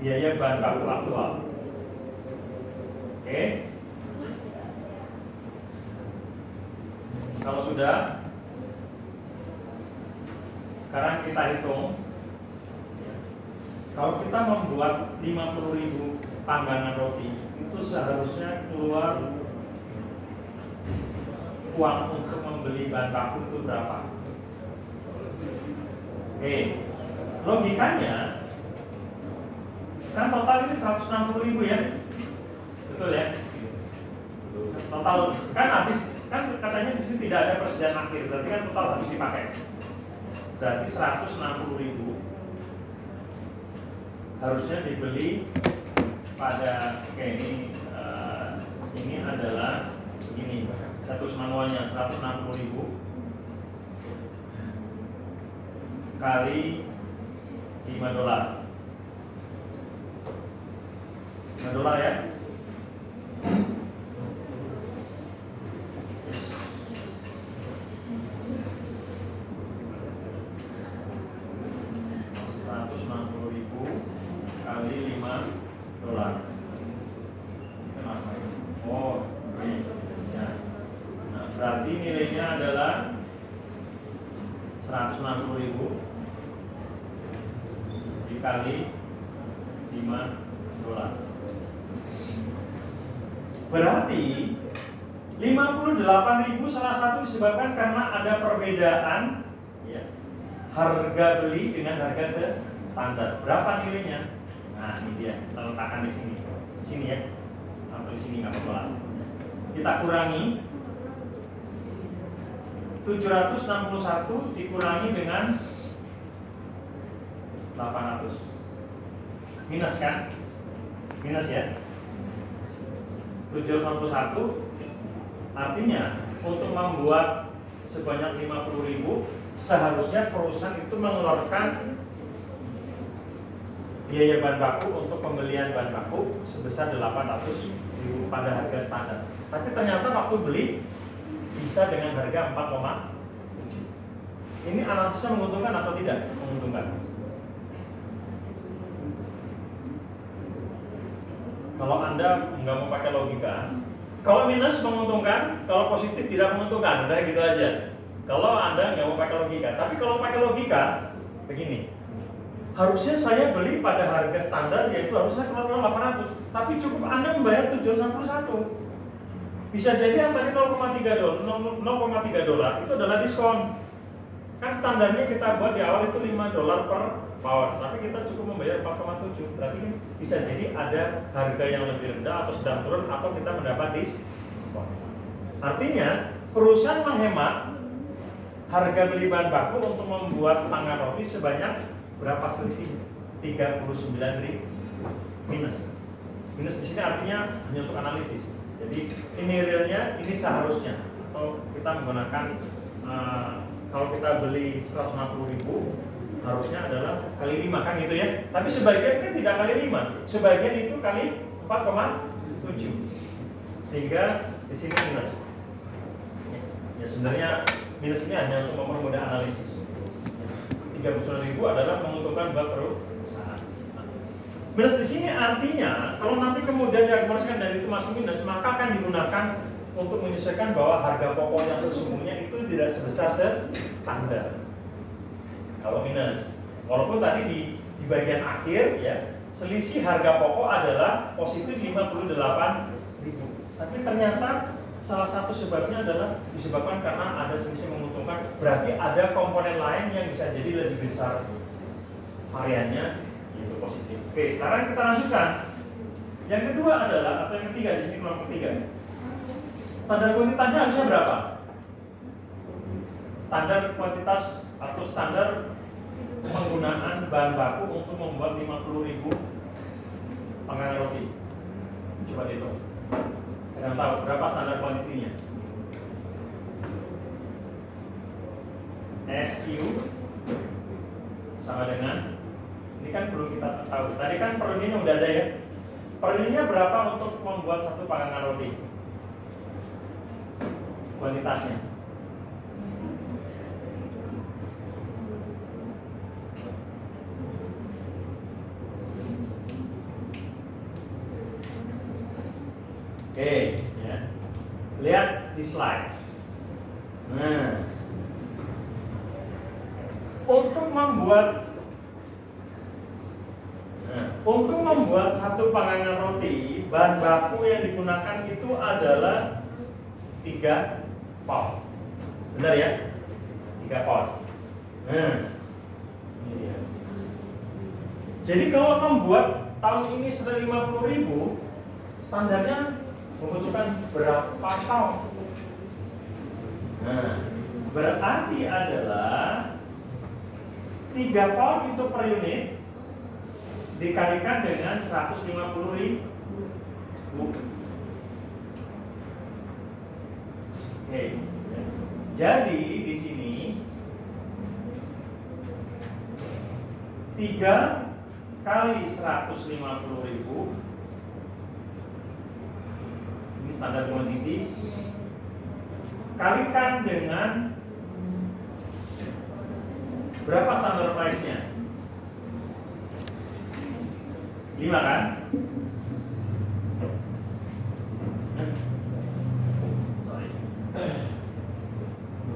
Biaya bahan baku aktual. Oke. Kalau sudah, sekarang kita hitung. Kalau kita membuat 50.000 panggangan roti, itu seharusnya keluar uang untuk membeli bahan baku itu berapa? Oke. Logikanya kan total ini 160.000 ya. Betul ya? Total kan habis, kan katanya di sini tidak ada persediaan akhir, berarti kan total harus dipakai. Berarti 160.000 harusnya dibeli ini adalah begini, status manualnya 160.000 kali $5. $5 ya. Berarti nilainya adalah 160.000 dikali $5. Berarti 58.000 salah satu disebabkan karena ada perbedaan ya, harga beli dengan harga standar. Berapa nilainya? Nah, ini dia. Kita letakkan di sini. Di sini ya. Atau di sini nggak apa-apa. Kita kurangi 761 dikurangi dengan 800. Minus kan? Minus ya. 761 artinya untuk membuat sebanyak 50.000 seharusnya perusahaan itu mengeluarkan biaya bahan baku untuk pembelian bahan baku sebesar 800.000 pada harga standar. Tapi ternyata waktu beli bisa dengan harga 4,7. Ini analisisnya menguntungkan atau tidak? Menguntungkan. Kalau Anda nggak mau pakai logika, kalau minus menguntungkan, kalau positif tidak menguntungkan, udah gitu aja. Kalau Anda nggak mau pakai logika, tapi kalau pakai logika, begini, harusnya saya beli pada harga standar yaitu harusnya keluar 800, tapi cukup Anda membayar 761. Bisa jadi yang tadi $0,3 itu adalah diskon. Kan standarnya kita buat di awal itu $5 per power, tapi kita cukup membayar 4,7. Berarti kan bisa jadi ada harga yang lebih rendah atau sedang turun atau kita mendapat diskon. Artinya perusahaan menghemat harga beli bahan baku untuk membuat panggang roti sebanyak berapa selisih? 39.000 minus. Minus di sini artinya hanya untuk analisis. Jadi ini realnya, ini seharusnya. Atau kita menggunakan kalau kita beli 160.000 harusnya adalah kali 5 kan gitu ya. Tapi sebagian kan tidak kali 5, sebagian itu kali 4,7. Sehingga di sini minus. Ya sebenarnya minus ini hanya untuk mempermudah analisis. 39.000 adalah menguntungkan buat perusahaan. Minus di sini artinya kalau nanti kemudian diakumulasikan dan itu masih minus, maka akan digunakan untuk menyesuaikan bahwa harga pokok yang sesungguhnya itu tidak sebesar standar. Kalau minus, walaupun tadi di bagian akhir ya selisih harga pokok adalah positif 58.000, tapi ternyata salah satu sebabnya adalah disebabkan karena ada selisih menguntungkan. Berarti ada komponen lain yang bisa jadi lebih besar variannya, yaitu positif. Oke, sekarang kita lanjutkan. Yang kedua adalah, atau yang ketiga di sini kelompok ketiga. Standar kuantitasnya harusnya berapa? Standar kuantitas atau standar penggunaan bahan baku untuk membuat 50.000 panggangan roti. Coba dihitung. Kalian tahu berapa standar kuantitinya? SQ sama dengan, ini kan perlu kita tahu. Tadi kan per unitnya udah ada ya. Per unitnya berapa untuk membuat satu panggangan roti? Kuantitasnya. Oke, ya. Lihat di slide. Nah, untuk membuat satu panggangan roti, bahan baku yang digunakan itu adalah 3 pound. Benar ya? 3 pound. Nah, ini dia. Jadi kalau membuat tahun ini sudah 50.000, standarnya membutuhkan berapa pound? Nah, berarti adalah 3 pound itu per unit dikalikan dengan 150.000. Oke. Jadi di sini 3 kali 150.000, ini standar quantity, kalikan dengan berapa standar price-nya? 5 kan? Sorry.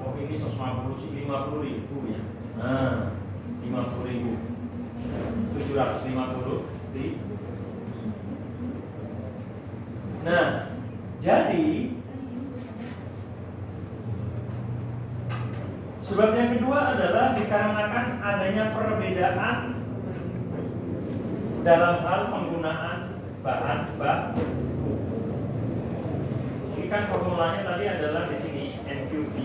Oh ini 150 sih 50.000 ya. Nah, 50.000. 750 di. Nah, jadi sebab yang kedua adalah dikarenakan adanya perbedaan dalam hal penggunaan bahan baku. Ini kan formulanya tadi adalah di sini NQB,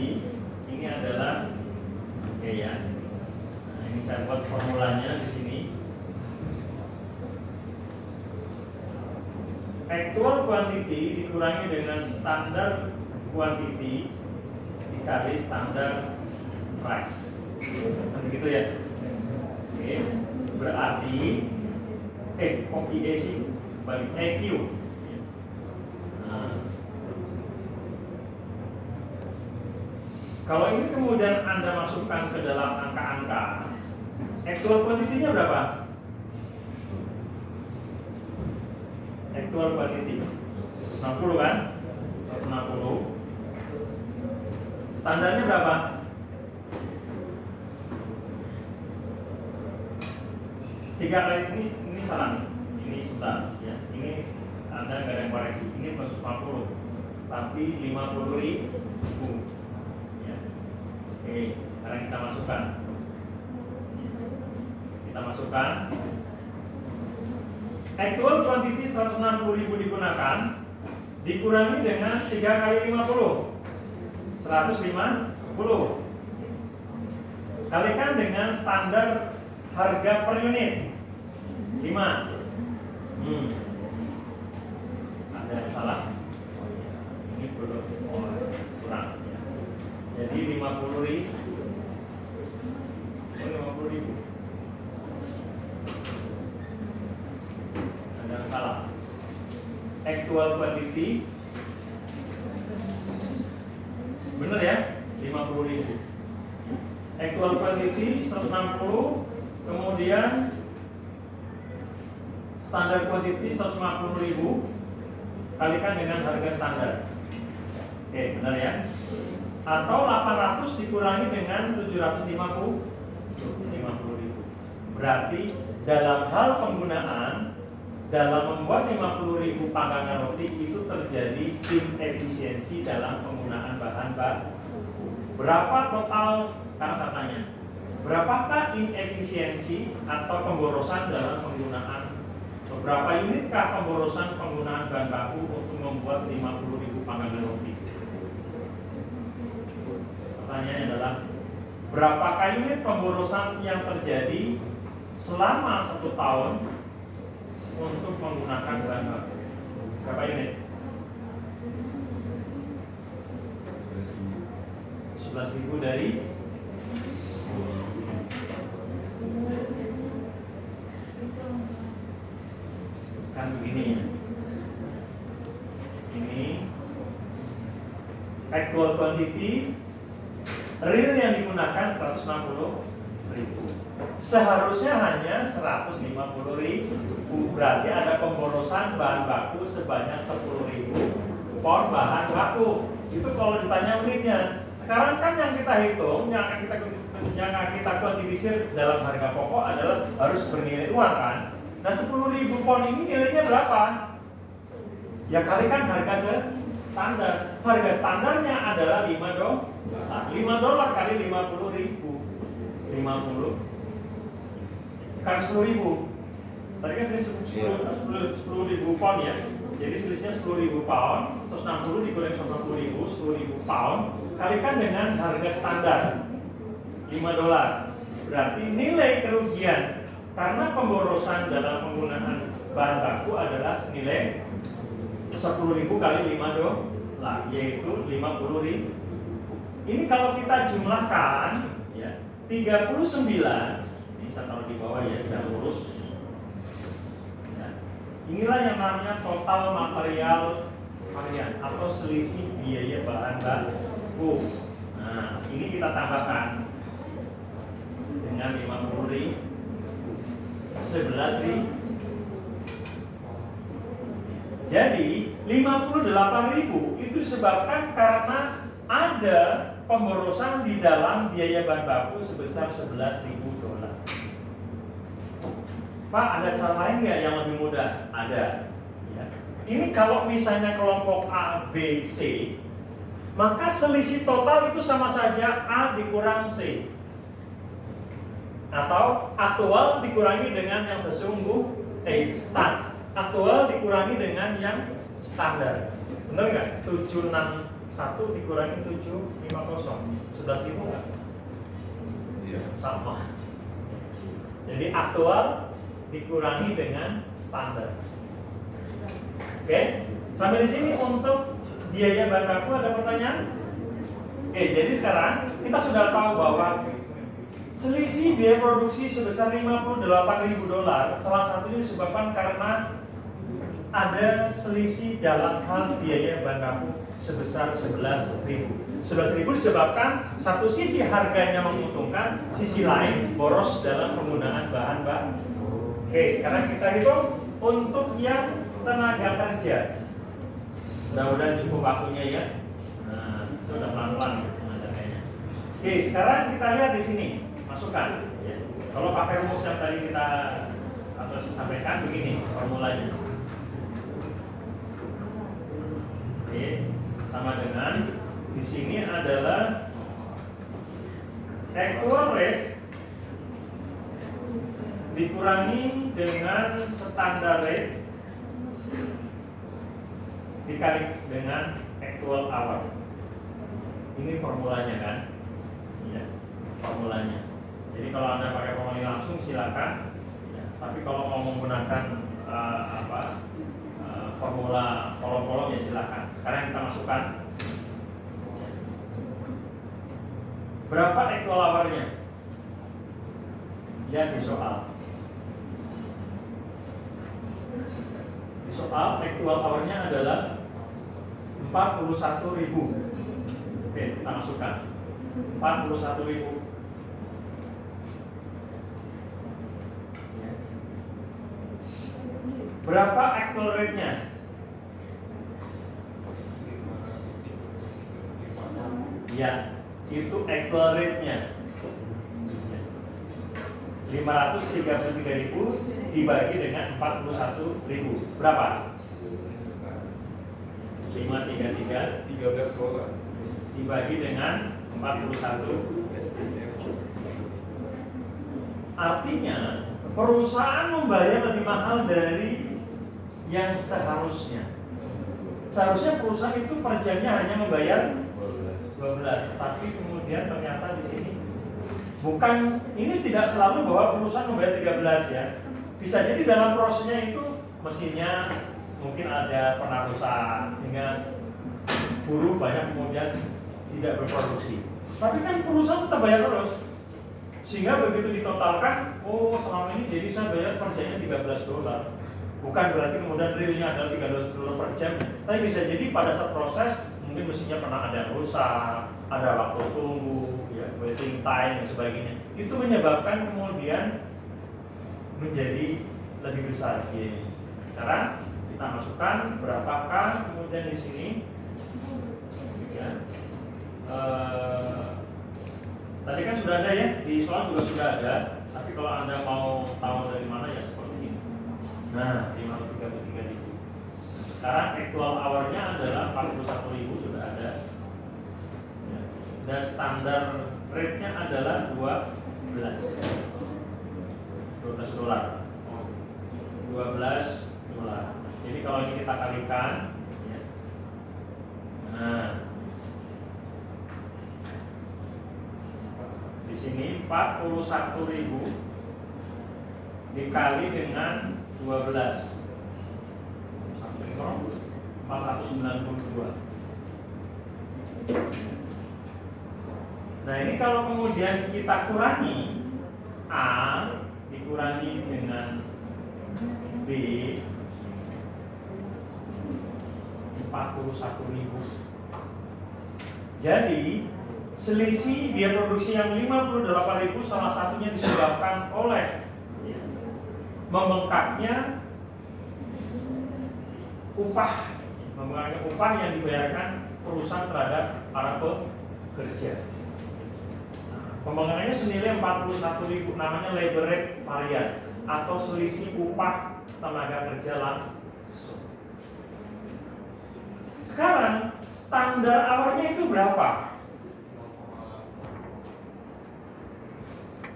ini adalah oke ya. Nah, ini saya buat formulanya di sini. Actual quantity dikurangi dengan standar quantity dikali standar price. Begitu ya. Oke. Berarti OPAC bagi EQ. Nah, kalau ini kemudian Anda masukkan ke dalam angka-angka, actual quantity-nya berapa? Actual quantity 60 kan? 160. Standarnya berapa? 3 kali ini salah nih. Ini sudah ya. Ini Anda nggak ada yang koreksi. Ini plus 40. Tapi 50.000 ya. Oke, sekarang kita masukkan. Kita masukkan actual quantity 160.000 digunakan, dikurangi dengan 3 kali 50 150, kalikan dengan standar harga per unit 5. Ada yang salah? Ini produk kurang ya. Jadi 50.000. Ada yang salah. Actual quantity bener ya, 50.000. Actual quantity 160, kemudian standar quantity 150.000 kalikan dengan harga standar. Oke, benar ya? Atau 800 dikurangi dengan 750.000. Berarti dalam hal penggunaan, dalam membuat 50.000 panggangan roti itu terjadi inefisiensi dalam penggunaan bahan baku. Berapa total? Karena saya tanya, berapakah inefisiensi atau pemborosan dalam penggunaan? Berapa unitkah pemborosan penggunaan bahan baku untuk membuat 50.000 panggangan roti? Pertanyaannya adalah, berapakah unit pemborosan yang terjadi selama 1 tahun untuk menggunakan bahan baku? Berapa unit? 11.000 dari kan begini ya. Ini actual quantity real yang digunakan 160.000. Seharusnya hanya 150.000. Berarti ada pemborosan bahan baku sebanyak 10.000 pon bahan baku. Itu kalau ditanya unitnya. Sekarang kan yang kita hitung, yang kita kuantifikasi dalam harga pokok adalah harus bernilai uang kan. Nah 10.000 pon ini nilainya berapa? Ya kalikan harga standar. Harga standarnya adalah $5 kali 50.000. 50 kan 10.000. Tadi kan selisih 10.000 pound ya. Jadi selisihnya 10.000 pound, 160 dikurangi 10.000 pound, kalikan dengan harga standar $5. Berarti nilai kerugian Karena pemborosan dalam penggunaan bahan baku adalah senilai 10.000 kali 5 dolar, yaitu 50.000. Ini kalau kita jumlahkan ya, 39, ini saya taruh di bawah ya, tidak lurus. Ya. Inilah yang namanya total material harian atau selisih biaya bahan baku. Nah, ini kita tambahkan dengan 50.000, 11.000. Jadi 58.000 itu disebabkan karena ada pemborosan di dalam biaya bahan baku sebesar 11.000 dolar. Pak, ada cara lain nggak yang lebih mudah? Ada. Ya. Ini kalau misalnya kelompok A, B, C, maka selisih total itu sama saja A dikurang C. Atau aktual dikurangi dengan yang start. Aktual dikurangi dengan yang standar. Benar nggak? 761 dikurangi 750. 11.000 nggak? Iya. Sama. Jadi aktual dikurangi dengan standar. Oke? Sampai di sini untuk biaya bahan baku ada pertanyaan? Oke, jadi sekarang kita sudah tahu bahwa selisih biaya produksi sebesar 58.000 dolar salah satunya disebabkan karena ada selisih dalam hal biaya bahan baku sebesar 11.000. 11.000 disebabkan satu sisi harganya menguntungkan, sisi lain boros dalam penggunaan bahan baku. Oke, sekarang kita hitung untuk yang tenaga kerja. Mudah-mudahan cukup waktunya ya. Nah, sudah pelan-pelan pengajarannya. Oke, sekarang kita lihat di sini. Masukkan ya. Kalau pakai rumus yang tadi kita atau saya sampaikan begini formulanya. Oke, sama dengan di sini adalah actual rate dikurangi dengan standar rate dikali dengan actual hour. Ini formulanya kan? Ya, formulanya. Jadi kalau Anda pakai formula langsung silakan. Ya, tapi kalau mau menggunakan formula kolom-kolom ya silakan. Sekarang kita masukkan. Ya. Berapa actual hour-nya? Lihat di soal. Di soal actual hour-nya adalah 41.000. Oke, kita masukkan 41.000. Berapa actual rate-nya? Ya, itu actual rate-nya 533.000 dibagi dengan 41.000. Berapa? 533 13 dolar dibagi dengan 41. Artinya perusahaan membayar lebih mahal dari yang seharusnya. Seharusnya perusahaan itu per jamnya hanya membayar 12, tapi kemudian ternyata di sini bukan, ini tidak selalu bahwa perusahaan membayar 13 ya. Bisa jadi dalam prosesnya itu mesinnya mungkin ada penarusan sehingga buruh banyak kemudian tidak berproduksi. Tapi kan perusahaan tetap bayar terus. Sehingga begitu ditotalkan, oh selama ini jadi saya bayar per jamnya 13 dolar. Bukan berarti kemudian realnya adalah 13 dolar per jam. Tapi bisa jadi pada saat proses mungkin mesinnya pernah ada rusak, ada waktu tunggu, ya, waiting time dan sebagainya. Itu menyebabkan kemudian menjadi lebih besar. Ya. Sekarang kita masukkan berapakah kemudian di sini. Ya. Tadi kan sudah ada ya, di soal juga sudah ada. Tapi kalau Anda mau tahu dari mana ya seperti ini. Nah, 533.000. Sekarang actual hour-nya adalah 41.000 sudah ada. Ya. Dan standar rate-nya adalah 12 dolar. 12 dolar. Jadi kalau ini kita kalikan ya. Nah, di sini 41.000 dikali dengan 12 492. Nah ini kalau kemudian kita kurangi, A dikurangi dengan B 41.000. Jadi selisih dia produksi yang 58.000 salah satunya disebabkan oleh membengkaknya upah yang dibayarkan perusahaan terhadap para pekerja. Pembengkakannya senilai 41.000, namanya labor rate varian atau selisih upah tenaga kerja langsung. Sekarang standar hournya itu berapa?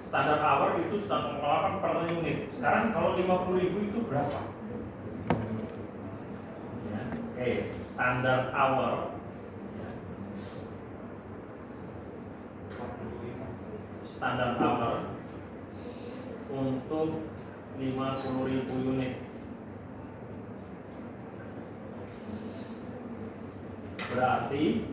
Standar hour itu sudah mengeluarkan per unit. Sekarang kalau 50.000 itu berapa? Ya, oke, standar hour. Ya. Standar hour untuk 50.000 unit berarti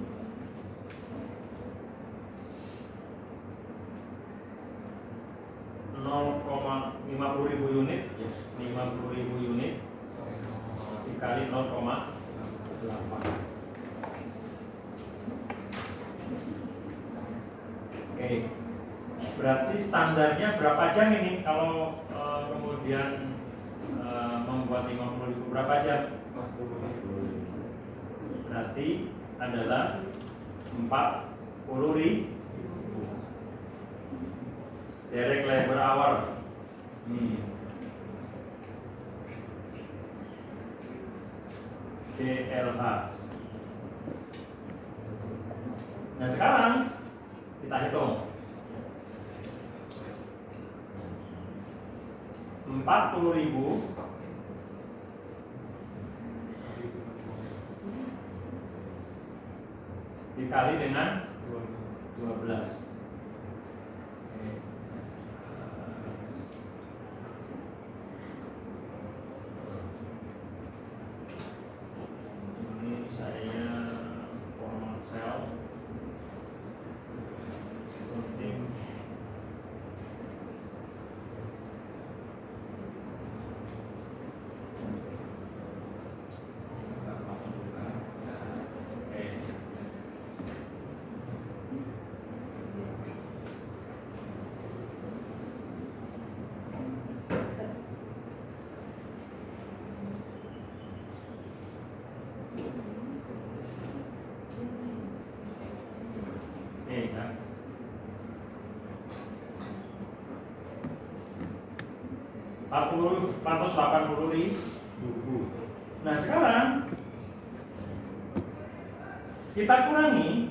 unit 50.000 unit dikali 0,8. Oke, berarti standarnya berapa jam ini kalau kemudian membuat 50.000 berapa jam? Berarti adalah 40.000 direct labor hour. DLH. Nah sekarang kita hitung 40.000 dikali dengan 12. Ini saya format sel penting. Kan? 480.000. Nah sekarang kita kurangi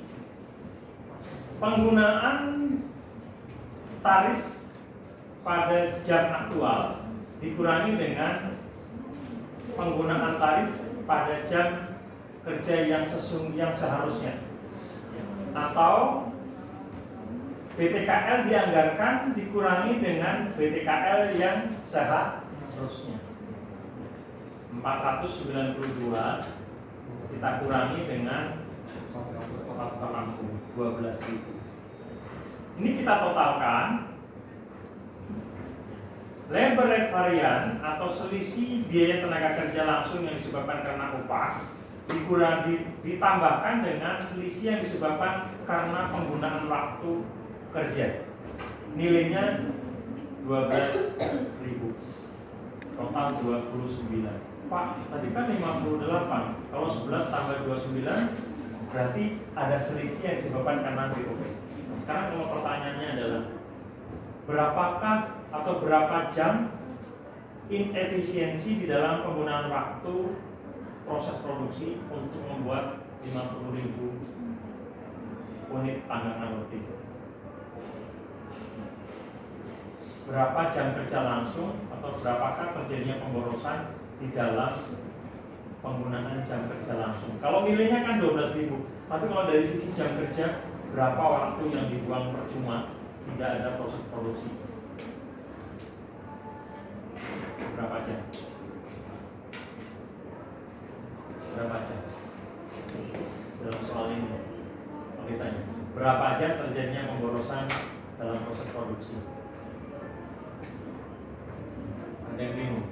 penggunaan tarif pada jam aktual dikurangi dengan penggunaan tarif pada jam kerja yang seharusnya, atau BTKL dianggarkan dikurangi dengan BTKL yang seharusnya. 492 kita kurangi dengan 12.000. Ini kita totalkan labor rate varian atau selisih biaya tenaga kerja langsung yang disebabkan karena upah ditambahkan dengan selisih yang disebabkan karena penggunaan waktu kerja. Nilainya 12.000. Total 29. Pak, tadi kan 58. Kalau 11 tambah 29 berarti ada selisih yang disebabkan karena BOP. Nah, sekarang kalau pertanyaannya adalah berapakah atau berapa jam inefisiensi di dalam penggunaan waktu proses produksi untuk membuat 50.000 unit panggangan roti? Berapa jam kerja langsung atau berapakah terjadinya pemborosan di dalam penggunaan jam kerja langsung? Kalau nilainya kan 12.000, tapi kalau dari sisi jam kerja berapa waktu yang dibuang percuma, tidak ada proses produksi? saja terjadinya pemborosan dalam proses produksi? Ada yang bingung?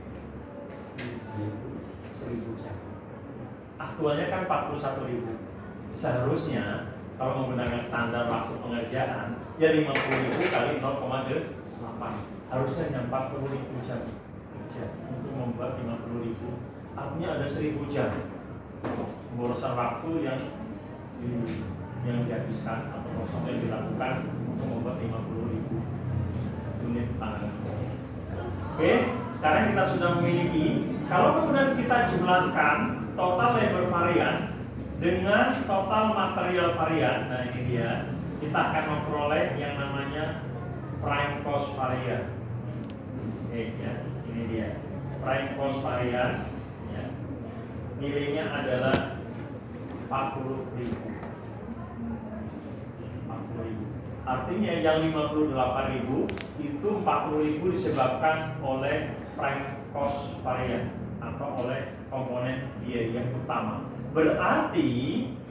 1000 jam. Aktualnya kan 41.000. Seharusnya kalau menggunakan standar waktu pengerjaan ya 50.000 kali 0,8. Harusnya hanya 40.000 jam kerja untuk membuat 50.000. Artinya ada 1.000 jam pemborosan waktu yang dihabiskan atau personel yang dilakukan untuk membuat 50.000 unit pangan. Oke, sekarang kita sudah memiliki. Kalau kemudian kita jumlahkan total labor varian dengan total material varian, nah ini dia, kita akan memperoleh yang namanya prime cost varian. Oke, ya, ini dia prime cost varian. Ya. Nilainya adalah 40.000. Artinya yang 58.000 itu 40.000 disebabkan oleh prime cost varian atau oleh komponen biaya utama. Berarti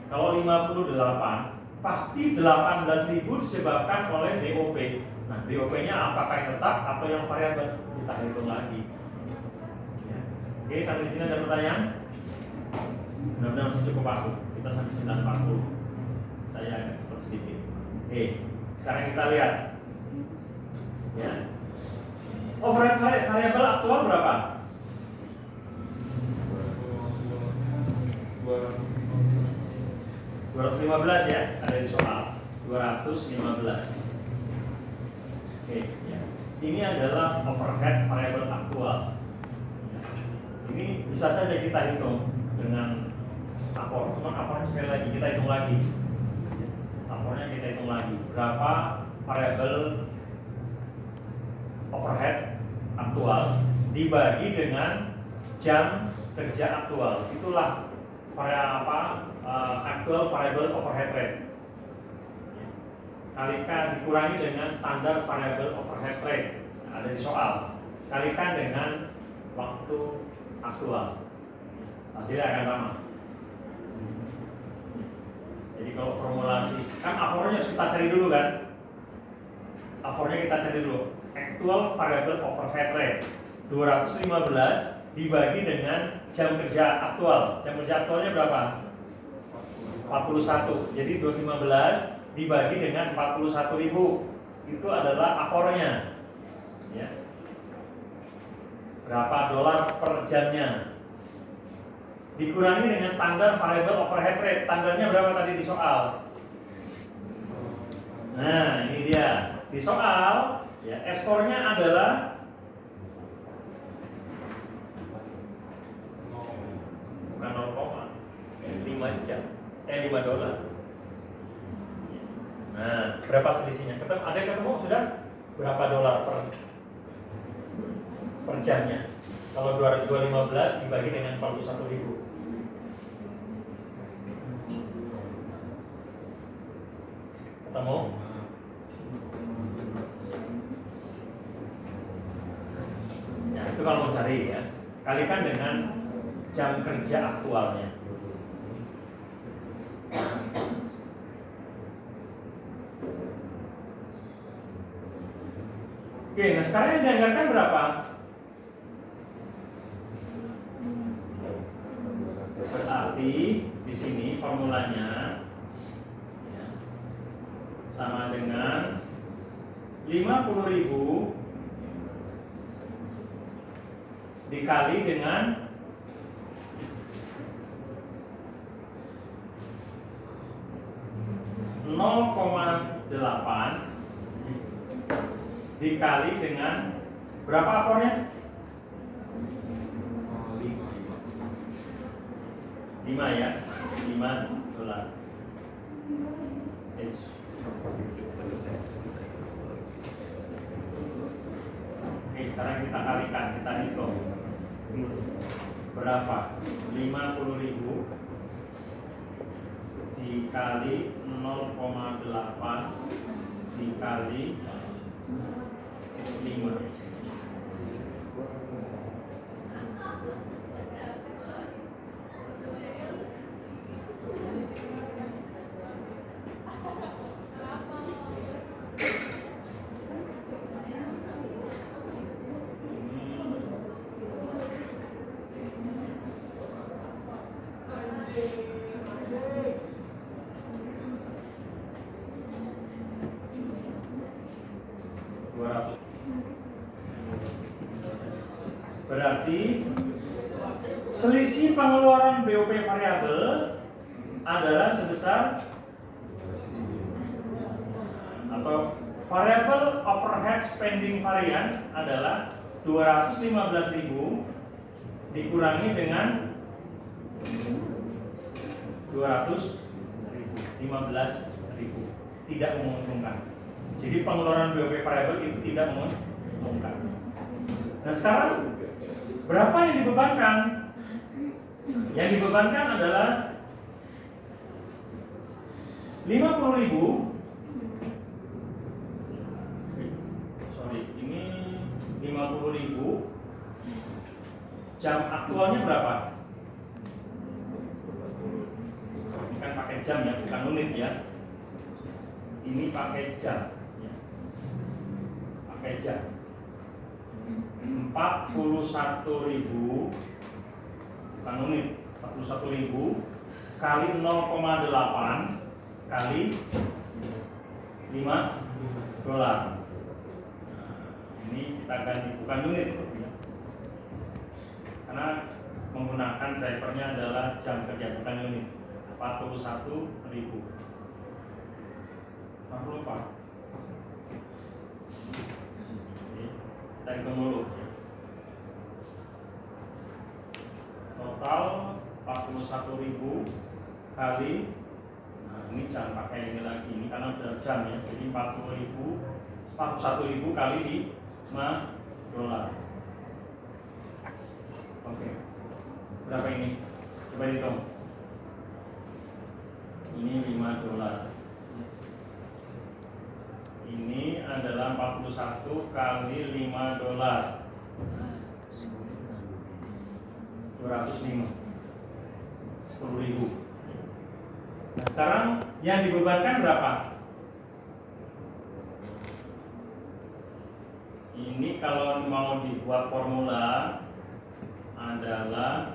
kalau 58 pasti 18.000 disebabkan oleh BOP. Nah, BOP-nya apakah yang tetap atau yang variabel? Kita hitung lagi. Ya. Oke, sampai di sini ada pertanyaan? Mudah-mudahan masih cukup waktu. Kita sampai 9.40. Saya agak cepat sedikit. Oke, sekarang kita lihat. Ya. Overhead variabel aktual berapa? 215 ya, ada di soal 215. Oke, ya. Ini adalah overhead variable aktual. Ini bisa saja kita hitung dengan apor, cuma apornya sekali lagi kita hitung lagi. Apornya kita hitung lagi. Berapa variabel overhead aktual dibagi dengan jam kerja aktual. Itulah actual variable overhead rate. Kalikan dikurangi dengan standar variable overhead rate. Ada di soal. Kalikan dengan waktu aktual. Hasilnya akan sama. Jadi kalau formulasi, kan afornya kita cari dulu kan? Afornya kita cari dulu. Actual variable overhead rate 215 dibagi dengan jam kerja aktual. Jam kerja aktualnya berapa? 41. Jadi 215 dibagi dengan 41.000. Itu adalah afornya. Ya. Berapa dolar per jamnya? Dikurangi dengan standar variable overhead rate. Standarnya berapa tadi di soal? Nah, ini dia. Di soal, ya, S4-nya adalah bukan 0,5 jam. 5 dolar. Nah, berapa selisihnya? Ada ketemu sudah? Berapa dolar per jamnya? Kalau 215 dibagi dengan 41.000. Ketemu? Nah, itu kalau mau cari ya. Kalikan dengan jam kerja aktualnya. Oke, nah sekarang yang dianggarkan berapa? Berarti di sini formulanya ya, sama dengan 50.000 dikali dengan 0,8 dikali dengan berapa apornya? 5 ya, 5 dolar. Oke, sekarang kita kalikan, kita hitung berapa? 50.000 dikali 0,8 dikali 5. Berarti selisih pengeluaran BOP variabel adalah sebesar atau variable overhead spending varian adalah 215.000 dikurangi dengan 215.000 tidak menguntungkan. Jadi pengeluaran BOP variabel itu tidak menguntungkan. Nah sekarang berapa yang dibebankan? Yang dibebankan adalah 50.000. Ini 50.000. Jam aktualnya berapa? Ini kan pakai jam ya, bukan unit ya. Ini pakai jam. Pakai jam. 41.000 bukan unit. 41.000 kali 0,8 kali 5 dolar. Ini kita ganti bukan unit karena menggunakan drivernya adalah jam kerja bukan unit. 41.000. Lupa. Kita hitung dulu. Total 41.000 kali, nah ini jangan pakai ini lagi, ini karena sudah jam ya. Jadi 41.000 kali di 5 dolar. Oke. Berapa ini? Coba hitung. Ini 5 dolar. Ini adalah 41 kali 5 dolar. 205. 10.000. Nah, sekarang yang dibebankan berapa? Ini kalau mau dibuat formula adalah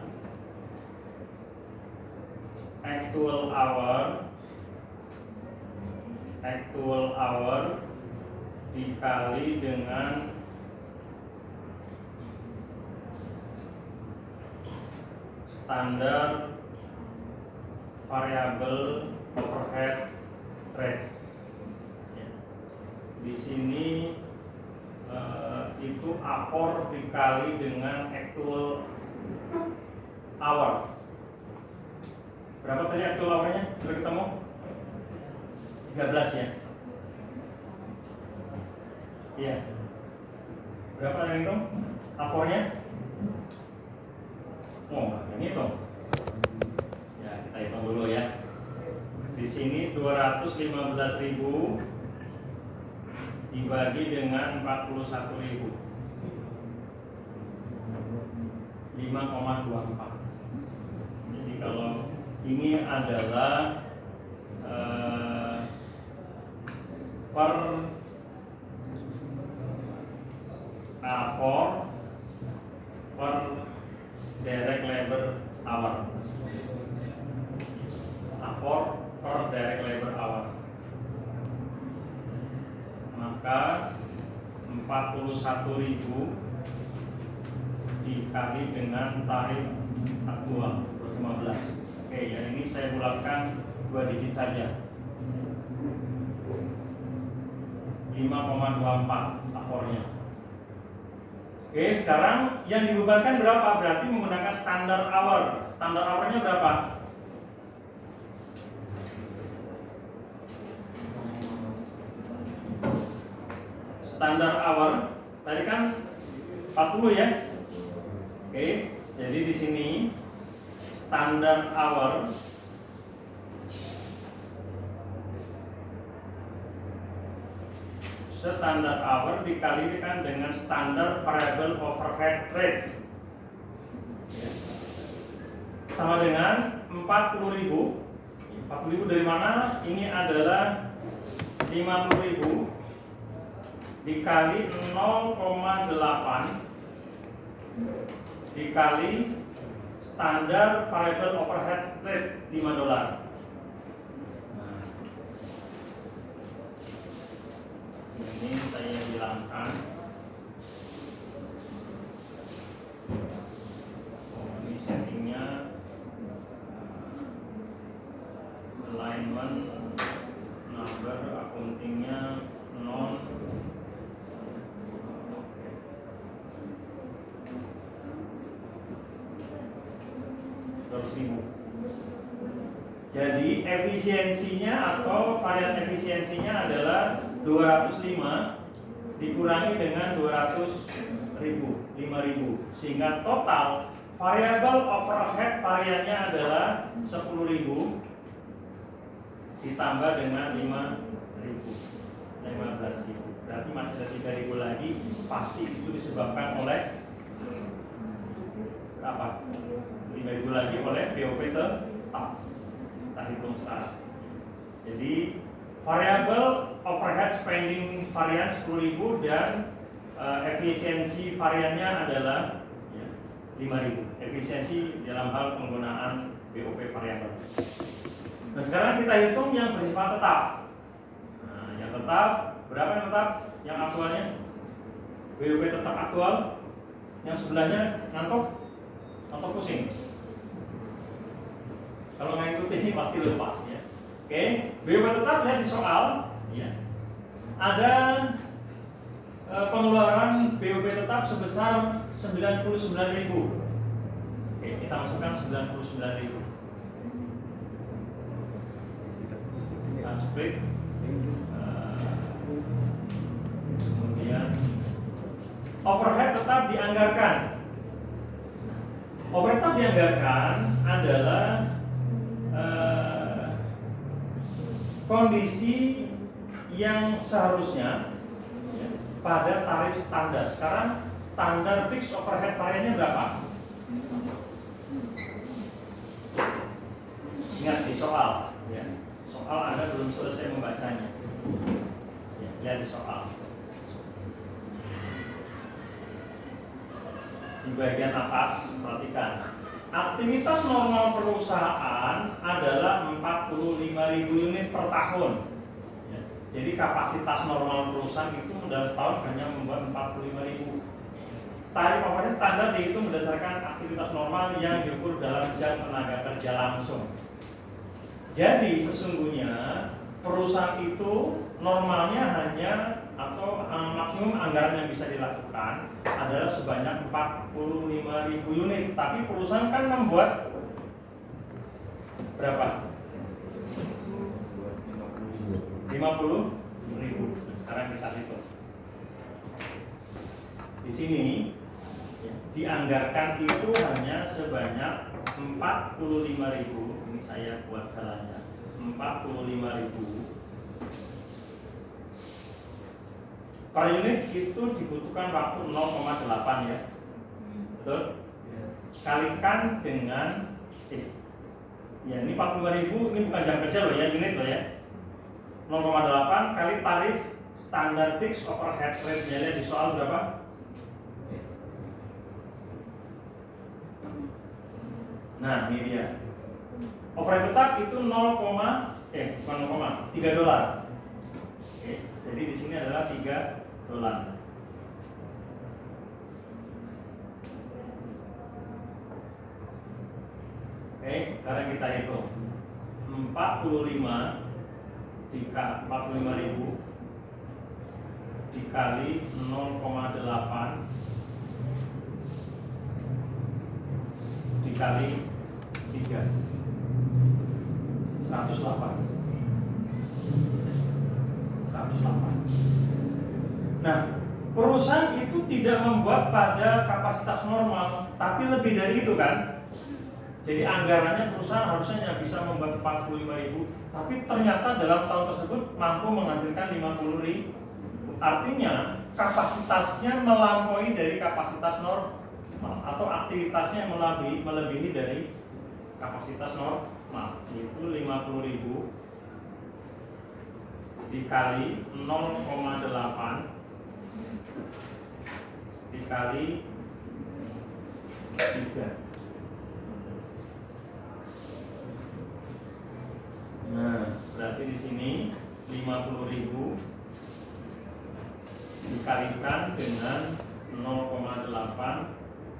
actual hour dikali dengan standar variable overhead rate. Di sini itu A4 dikali dengan actual hour. Berapa tadi actual hournya? Sudah ketemu? 13 ya? Iya. Berapa yang itu? A4-nya? Oh, ini tuh. Ya, kita hitung dulu ya. Di sini 215.000 dibagi dengan 41.000. 5,24. Jadi kalau ini adalah per A4 per direct labor hour. A4 per direct labor hour. Maka 41.000 dikali dengan tarif aktual 15. Oke, ya ini saya bulatkan 2 digit saja. 5,24 A4-nya. Oke, sekarang yang dibebankan berapa? Berarti menggunakan standar hour. Standar hour-nya berapa? Standar hour tadi kan 40 ya. Oke, jadi di sini standar hour dikalikan dengan standar variable overhead rate sama dengan 40.000. 40.000 dari mana? Ini adalah 50.000 dikali 0,8 dikali standar variable overhead rate 5 dolar. Ini saya hilangkan. 200.000. Jadi efisiensinya atau varian efisiensinya adalah 205 dikurangi dengan 5.000, sehingga total variable overhead variannya adalah 10.000 ditambah dengan 15.000. Berarti masih ada 3.000 lagi. Pasti itu disebabkan oleh apa? 5.000 lagi oleh BOP tetap. Kita hitung sekarang. Jadi variable overhead spending varian 10.000 dan efisiensi variannya adalah 5.000. Efisiensi dalam hal penggunaan BOP variabel. Nah, sekarang kita hitung yang bersifat tetap. Nah, yang tetap berapa yang tetap? Yang aktualnya BOP tetap aktual. Yang sebelahnya ngantuk atau pusing? Kalau nggak ikuti ini pasti lupa ya. Oke, BOP tetap lihat di soal ya. Ada pengeluaran BOP tetap sebesar 99.000. Oke, kita masukkan 99.000. Kita split. Kemudian overhead tetap dianggarkan. Overhead tetap dianggarkan adalah kondisi yang seharusnya ya, pada tarif standar. Sekarang standar fixed overhead variannya berapa? Ingat di soal ya. Soal Anda belum selesai membacanya ya, lihat di soal di bagian atas. Perhatikan, aktivitas normal perusahaan adalah 45.000 unit per tahun ya. Jadi kapasitas normal perusahaan itu dalam tahun hanya membuat 45.000. Tarif overhead standar dihitung berdasarkan aktivitas normal yang diukur dalam jam tenaga kerja langsung. Jadi sesungguhnya perusahaan itu normalnya hanya atau maksimum anggaran yang bisa dilakukan adalah sebanyak 45.000 unit. Tapi perusahaan kan membuat berapa? 50.000. Sekarang kita hitung. Di sini dianggarkan itu hanya sebanyak 45.000. Ini saya buat jalannya 45.000 per unit. Itu dibutuhkan waktu 0,8 ya, betul? Kalikan dengan ya ini 45.000, ini bukan jam kerja loh ya, unit loh ya. 0,8 kali tarif standar fixed overhead rate-nya lihat di soal berapa? Nah ini dia. Overhead tetap itu 3 dolar. Oke, jadi di sini adalah 3 dolar. Oke, sekarang kita hitung 45 45.000 dikali 0,8 dikali 3 108. Nah, perusahaan itu tidak membuat pada kapasitas normal, tapi lebih dari itu kan. Jadi anggarannya perusahaan harusnya bisa membuat 45.000, tapi ternyata dalam tahun tersebut mampu menghasilkan 50.000. Artinya kapasitasnya melampaui dari kapasitas normal atau aktivitasnya melebihi dari kapasitas normal. Itu 50.000 dikali 0,8 dikali 3. Nah, berarti di sini 50.000 dikalikan dengan 0,8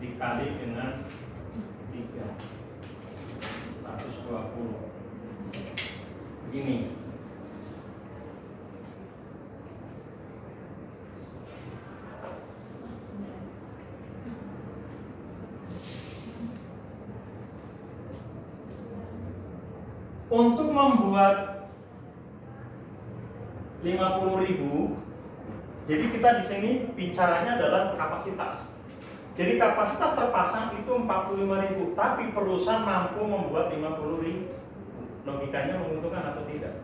dikali dengan 3 120. Begini. Untuk membuat 50.000, jadi kita di sini bicaranya adalah kapasitas. Jadi kapasitas terpasang itu 45.000, tapi perusahaan mampu membuat 50.000. Logikanya menguntungkan atau tidak?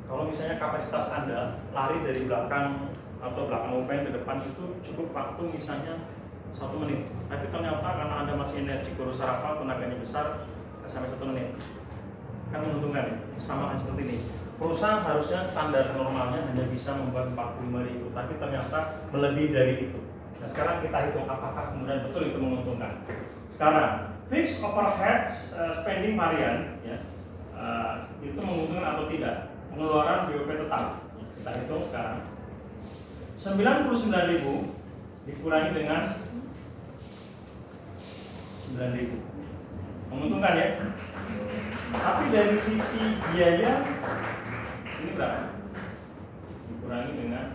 Kalau misalnya kapasitas Anda lari dari belakang atau belakang UPN ke depan itu cukup waktu misalnya 1 menit, tapi ternyata karena Anda masih energi guru sarapan, tenaganya besar, sampai 1 menit, kan menguntungkan ya? Sama seperti ini. Perusahaan harusnya standar normalnya hanya bisa membuat 45.000, tapi ternyata melebihi dari itu. Nah sekarang kita hitung apakah kemudian betul itu menguntungkan. Sekarang fixed overhead spending varian ya, itu menguntungkan atau tidak? Pengeluaran BOP tetap kita hitung sekarang. 99.000 dikurangi dengan 9.000, menguntungkan ya. Tapi dari sisi biaya ini berapa? Dikurangi dengan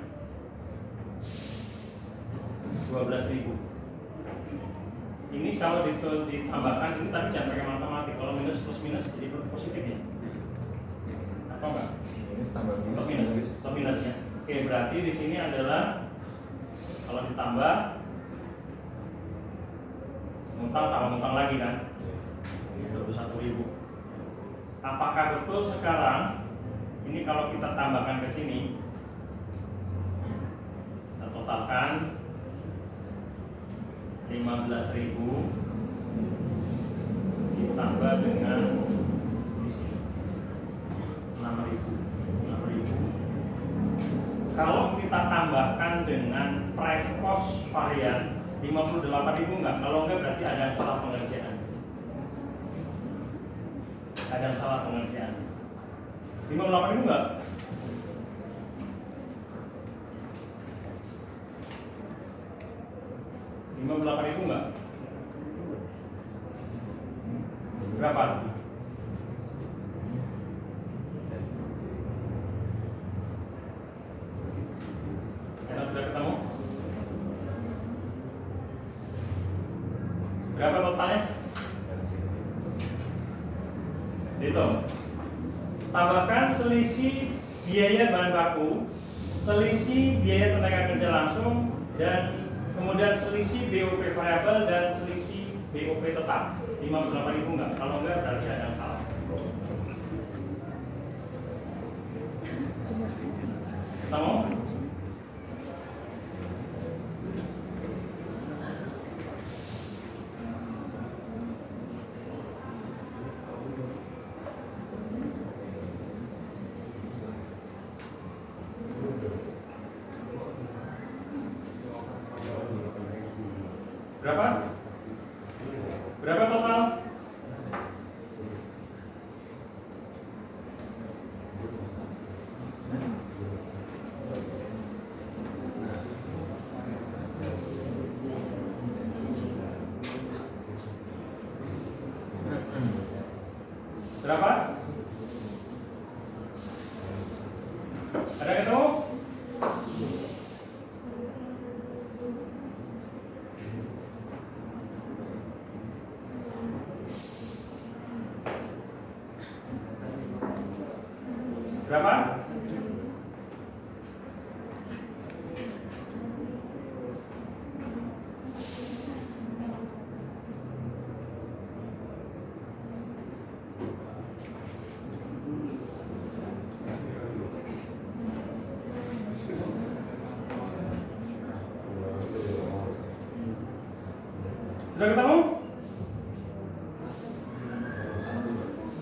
12.000. Ini kalau ditambahkan, ini tadi jangan pakai matematik. Kalau minus plus minus jadi positif ya? Apa enggak? Plus minus ya. Oke, berarti di sini adalah kalau ditambah ngutang lagi kan? 21.000. Apakah betul sekarang ini kalau kita tambahkan ke sini, kita totalkan 15.000 ditambah dengan 6.000. Kalau kita tambahkan dengan prime cost varian 58.000 enggak? Kalau enggak berarti ada yang salah pengerjaan. Ada yang salah pengerjaan. 58.000 enggak? Enggak? Berapa? Enak sudah ketemu? Berapa totalnya? Hitung. Tambahkan selisih biaya bahan baku, selisih biaya tenaga kerja langsung, dan kemudian selisih BOP variabel dan selisih BOP tetap. 58.000 enggak? Kalau enggak berarti ada yang salah. Ketemu? Berapa? Berapa total? Berapa? Ada ketemu? Berapa? Sudah ketemu?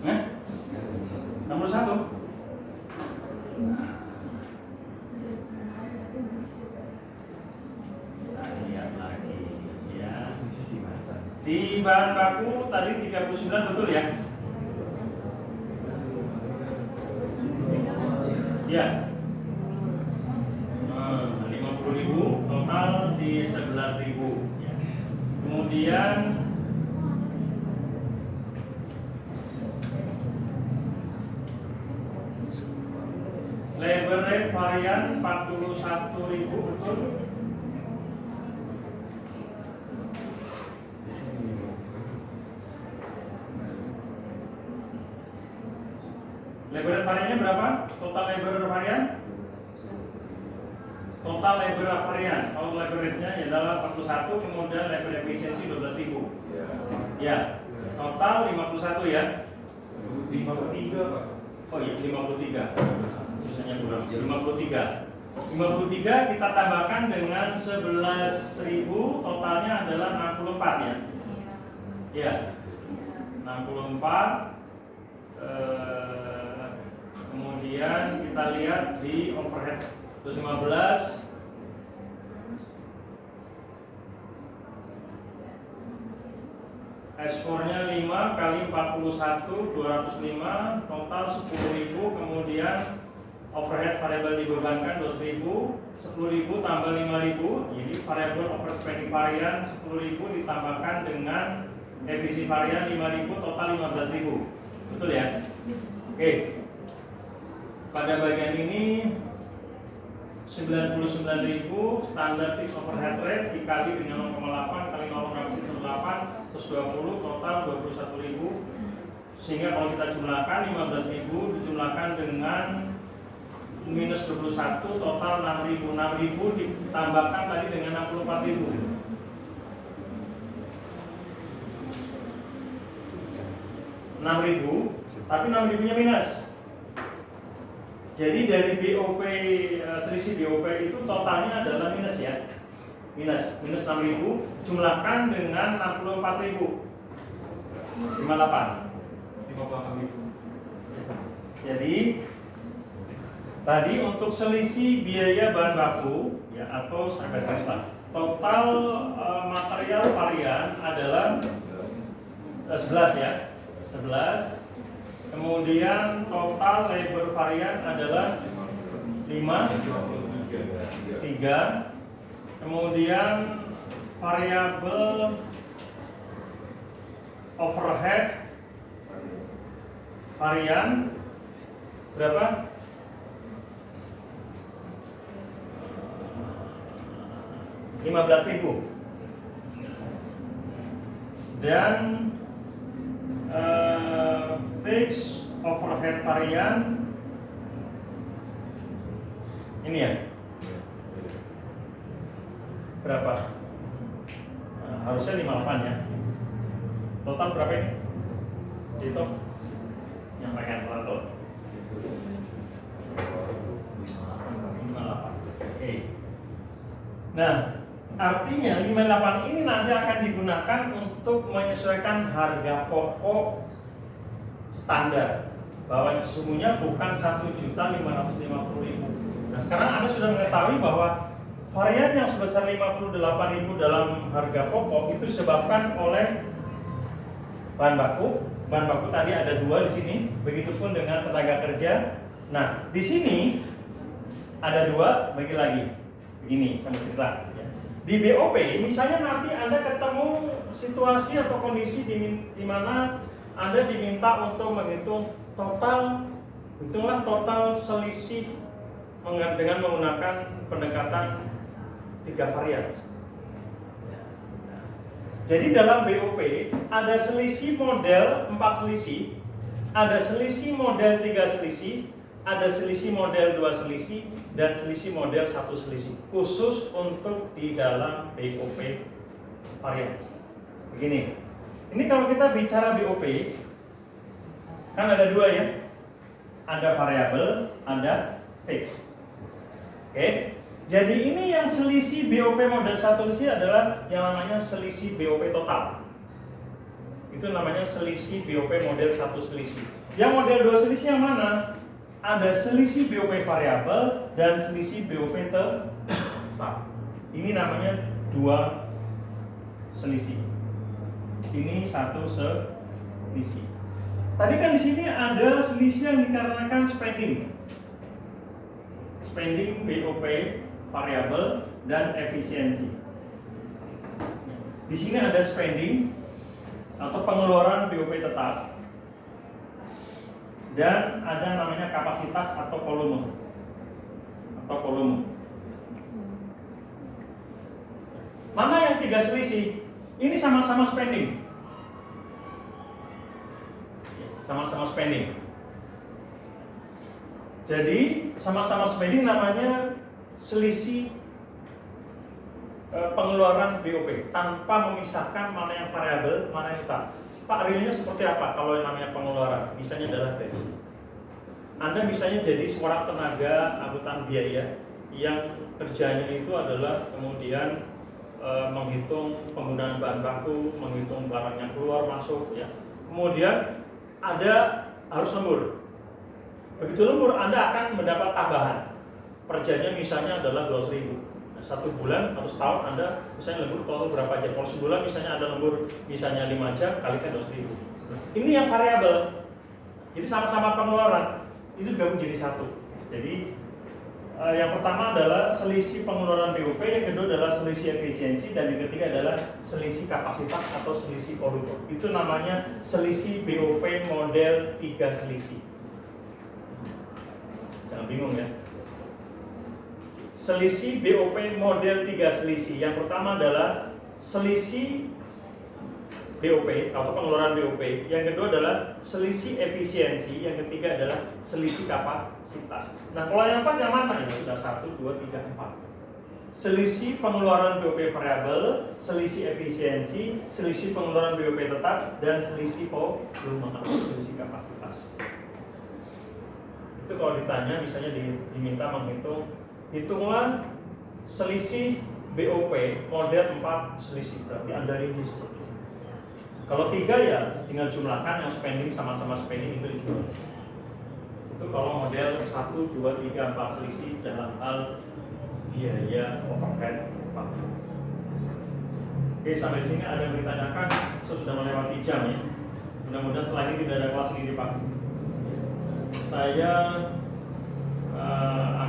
Eh? 61? Di bahan baku tadi 39 betul ya? Ya. 50.000 total di 11.000. Kemudian labor rate varian 41.000 betul? Labor variannya berapa? Total labor varian? Total labor varian. Kalau labor rate-nya adalah 41, kemudian labor efisiensi 12.000. Ya. Total 51 ya. 53 Pak. Oh iya, 53. Misalnya kurang. 53 kita tambahkan dengan 11.000, totalnya adalah 64 ya. Ya. 64. Kemudian kita lihat di overhead 115. S4-nya 5 kali 41, 205, total 10.000, kemudian overhead variable dibebankan 2.000, 10.000 tambah 5.000, jadi variable overspending varian 10.000 ditambahkan dengan efisi varian 5.000, total 15.000. Betul ya? Oke. Pada bagian ini 99.000 standar fixed overhead rate dikali dengan 0,8 kali 0,8 terus 20, total 21.000. Sehingga kalau kita jumlahkan 15.000 dijumlahkan dengan minus 21, total 6.000. 6.000 ditambahkan tadi dengan 64.000. 6.000, tapi 6.000-nya minus. Jadi dari BOP, selisih BOP itu totalnya adalah minus ya. Minus 6.000, jumlahkan dengan 64.000. 58. Jadi tadi untuk selisih biaya bahan baku ya, atau total material varian adalah 11 ya. 11. Kemudian total labor varian adalah 3. Kemudian variabel overhead varian berapa? $15.000. Dan fixed overhead varian ini ya berapa? Harusnya 58 ya. Total berapa ini? Itu nyampaikan lalu 58. Oke. Nah, artinya 58 ini nanti akan digunakan untuk menyesuaikan harga pokok standar, bahwa sesungguhnya bukan 1.550.000. Nah, sekarang Anda sudah mengetahui bahwa varian yang sebesar 58.000 dalam harga pokok itu disebabkan oleh bahan baku. Bahan baku tadi ada 2 di sini, begitupun dengan tenaga kerja. Nah, di sini ada 2, bagi lagi. Begini, saya mau cerita. Di BOP, misalnya nanti Anda ketemu situasi atau kondisi di mana Anda diminta untuk menghitung total, hitunglah total selisih dengan menggunakan pendekatan 3 varian. Jadi dalam BOP ada selisih model 4 selisih, ada selisih model 3 selisih, ada selisih model 2 selisih, dan selisih model 1 selisih, khusus untuk di dalam BOP variance. Begini, ini kalau kita bicara BOP, kan ada 2 ya, ada variabel, ada fix. Oke, jadi ini yang selisih BOP model 1 selisih adalah yang namanya selisih BOP total. Itu namanya selisih BOP model 1 selisih. Yang model 2 selisih yang mana? Ada selisih BOP variabel dan selisih BOP tetap. Ini namanya 2 selisih. Ini 1 selisih. Tadi kan di sini ada selisih yang dikarenakan spending BOP variabel dan efisiensi. Di sini ada spending atau pengeluaran BOP tetap. Dan ada namanya kapasitas atau volume. Mana yang 3 selisih? Ini sama-sama spending. Jadi sama-sama spending namanya selisih pengeluaran BOP tanpa memisahkan mana yang variabel, mana yang tetap. Pak, realnya seperti apa kalau yang namanya pengeluaran? Misalnya adalah gaji. Anda misalnya jadi seorang tenaga angkutan biaya yang kerjanya itu adalah kemudian menghitung penggunaan bahan baku, menghitung barang yang keluar masuk, ya. Kemudian Anda harus lembur. Begitu lembur, Anda akan mendapat tambahan. Perjannya misalnya adalah 200.000. Satu bulan atau setahun Anda misalnya lembur total berapa jam? Kalau sebulan misalnya Anda lembur misalnya 5 jam, kalikan 200.000. Ini yang variabel. Jadi sama-sama pengeluaran itu digabung jadi satu. Jadi yang pertama adalah selisih pengeluaran BOP, yang kedua adalah selisih efisiensi, dan yang ketiga adalah selisih kapasitas atau selisih volume. Itu namanya selisih BOP model 3 selisih. Jangan bingung ya. Selisih BOP model 3 selisih. Yang pertama adalah selisih BOP atau pengeluaran BOP. Yang kedua adalah selisih efisiensi. Yang ketiga adalah selisih kapasitas. Nah, kalau yang 4 yang mana? Ya sudah 1, 2, 3, 4. Selisih pengeluaran BOP variabel, selisih efisiensi, selisih pengeluaran BOP tetap, dan selisih volume atau selisih kapasitas. Itu kalau ditanya misalnya diminta menghitung, hitunglah selisih BOP model 4 selisih, berarti Anda rinci seperti ini. Kalau 3 ya tinggal jumlahkan, yang spending sama-sama spending itu dijual. Itu kalau model 1, 2, 3, 4 selisih dalam hal biaya overhead. Oke, sampai sini ada yang ditanyakan. Saya sudah melewati jam ya. Mudah-mudahan setelah ini tidak ada kelas ini Pak. Saya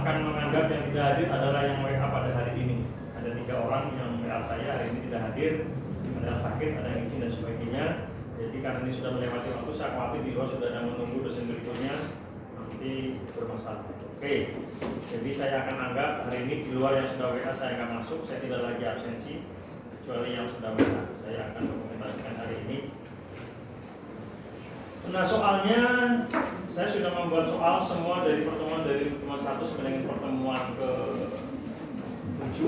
akan menganggap yang tidak hadir adalah yang WA pada hari ini. Ada 3 orang yang WA saya hari ini tidak hadir, ada yang sakit, ada yang izin dan sebagainya. Jadi karena ini sudah melewati waktu, saya khawatir di luar sudah ada menunggu dosen berikutnya, nanti bermasalah. Oke, jadi saya akan anggap hari ini di luar yang sudah WA saya akan masuk, saya tidak lagi absensi, kecuali yang sudah WA. Saya akan dokumentasikan hari ini. Nah, soalnya saya sudah membuat soal semua dari pertemuan 1 sampai dengan pertemuan ke-7.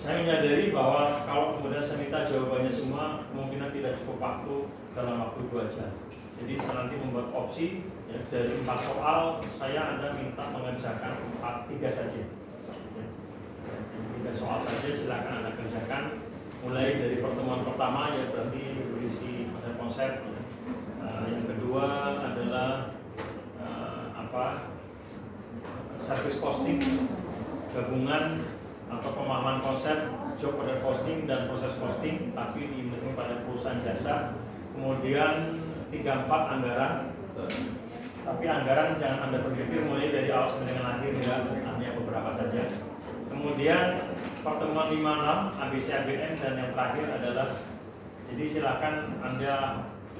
Saya menyadari bahwa kalau kemudian saya minta jawabannya semua, kemungkinan tidak cukup waktu dalam waktu 2 jam. Jadi saya nanti membuat opsi ya, dari 4 soal, saya Anda minta mengerjakan 3 saja. Ya. 3 soal saja silakan Anda kerjakan. Mulai dari pertemuan pertama ya berarti berisi pada konsep. Yang kedua adalah service costing, gabungan atau pemahaman konsep job order costing dan proses costing, tapi diimplementasikan pada perusahaan jasa. Kemudian 3-4 anggaran, tapi anggaran jangan Anda berpikir mulai dari awal sampai dengan akhir, hanya beberapa saja. Kemudian pertemuan 5-6 ABC ABN, dan yang terakhir adalah, jadi silakan Anda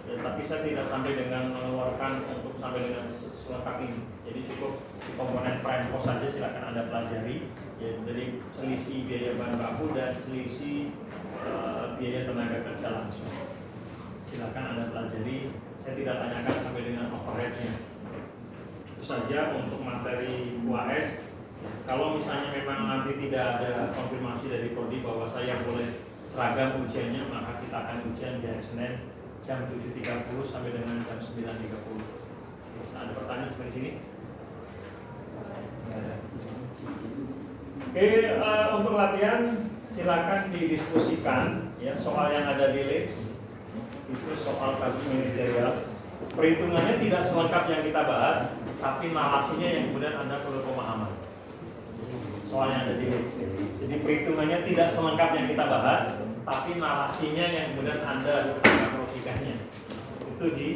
ya, tapi saya tidak sampai dengan mengeluarkan untuk sampai dengan selengkap ini. Jadi cukup di komponen prime cost saja silakan Anda pelajari, ya, dari selisih biaya bahan baku dan selisih biaya tenaga kerja langsung. Silakan Anda pelajari. Saya tidak tanyakan sampai dengan overhead-nya. Itu saja untuk materi UAS. Kalau misalnya memang nanti tidak ada konfirmasi dari Prodi bahwa saya boleh seragam ujiannya, maka kita akan ujian di hari Senin jam 7.30 sampai dengan jam 9.30. Ada pertanyaan seperti sini? Oke, untuk latihan silakan didiskusikan ya, soal yang ada di list itu soal kasus manajerial. Perhitungannya tidak selengkap yang kita bahas, tapi narasinya yang kemudian Anda perlu pemahaman. Soal yang ada di list. Jadi perhitungannya tidak selengkap yang kita bahas, tapi narasinya yang kemudian Anda harus tangkap logikanya. Itu di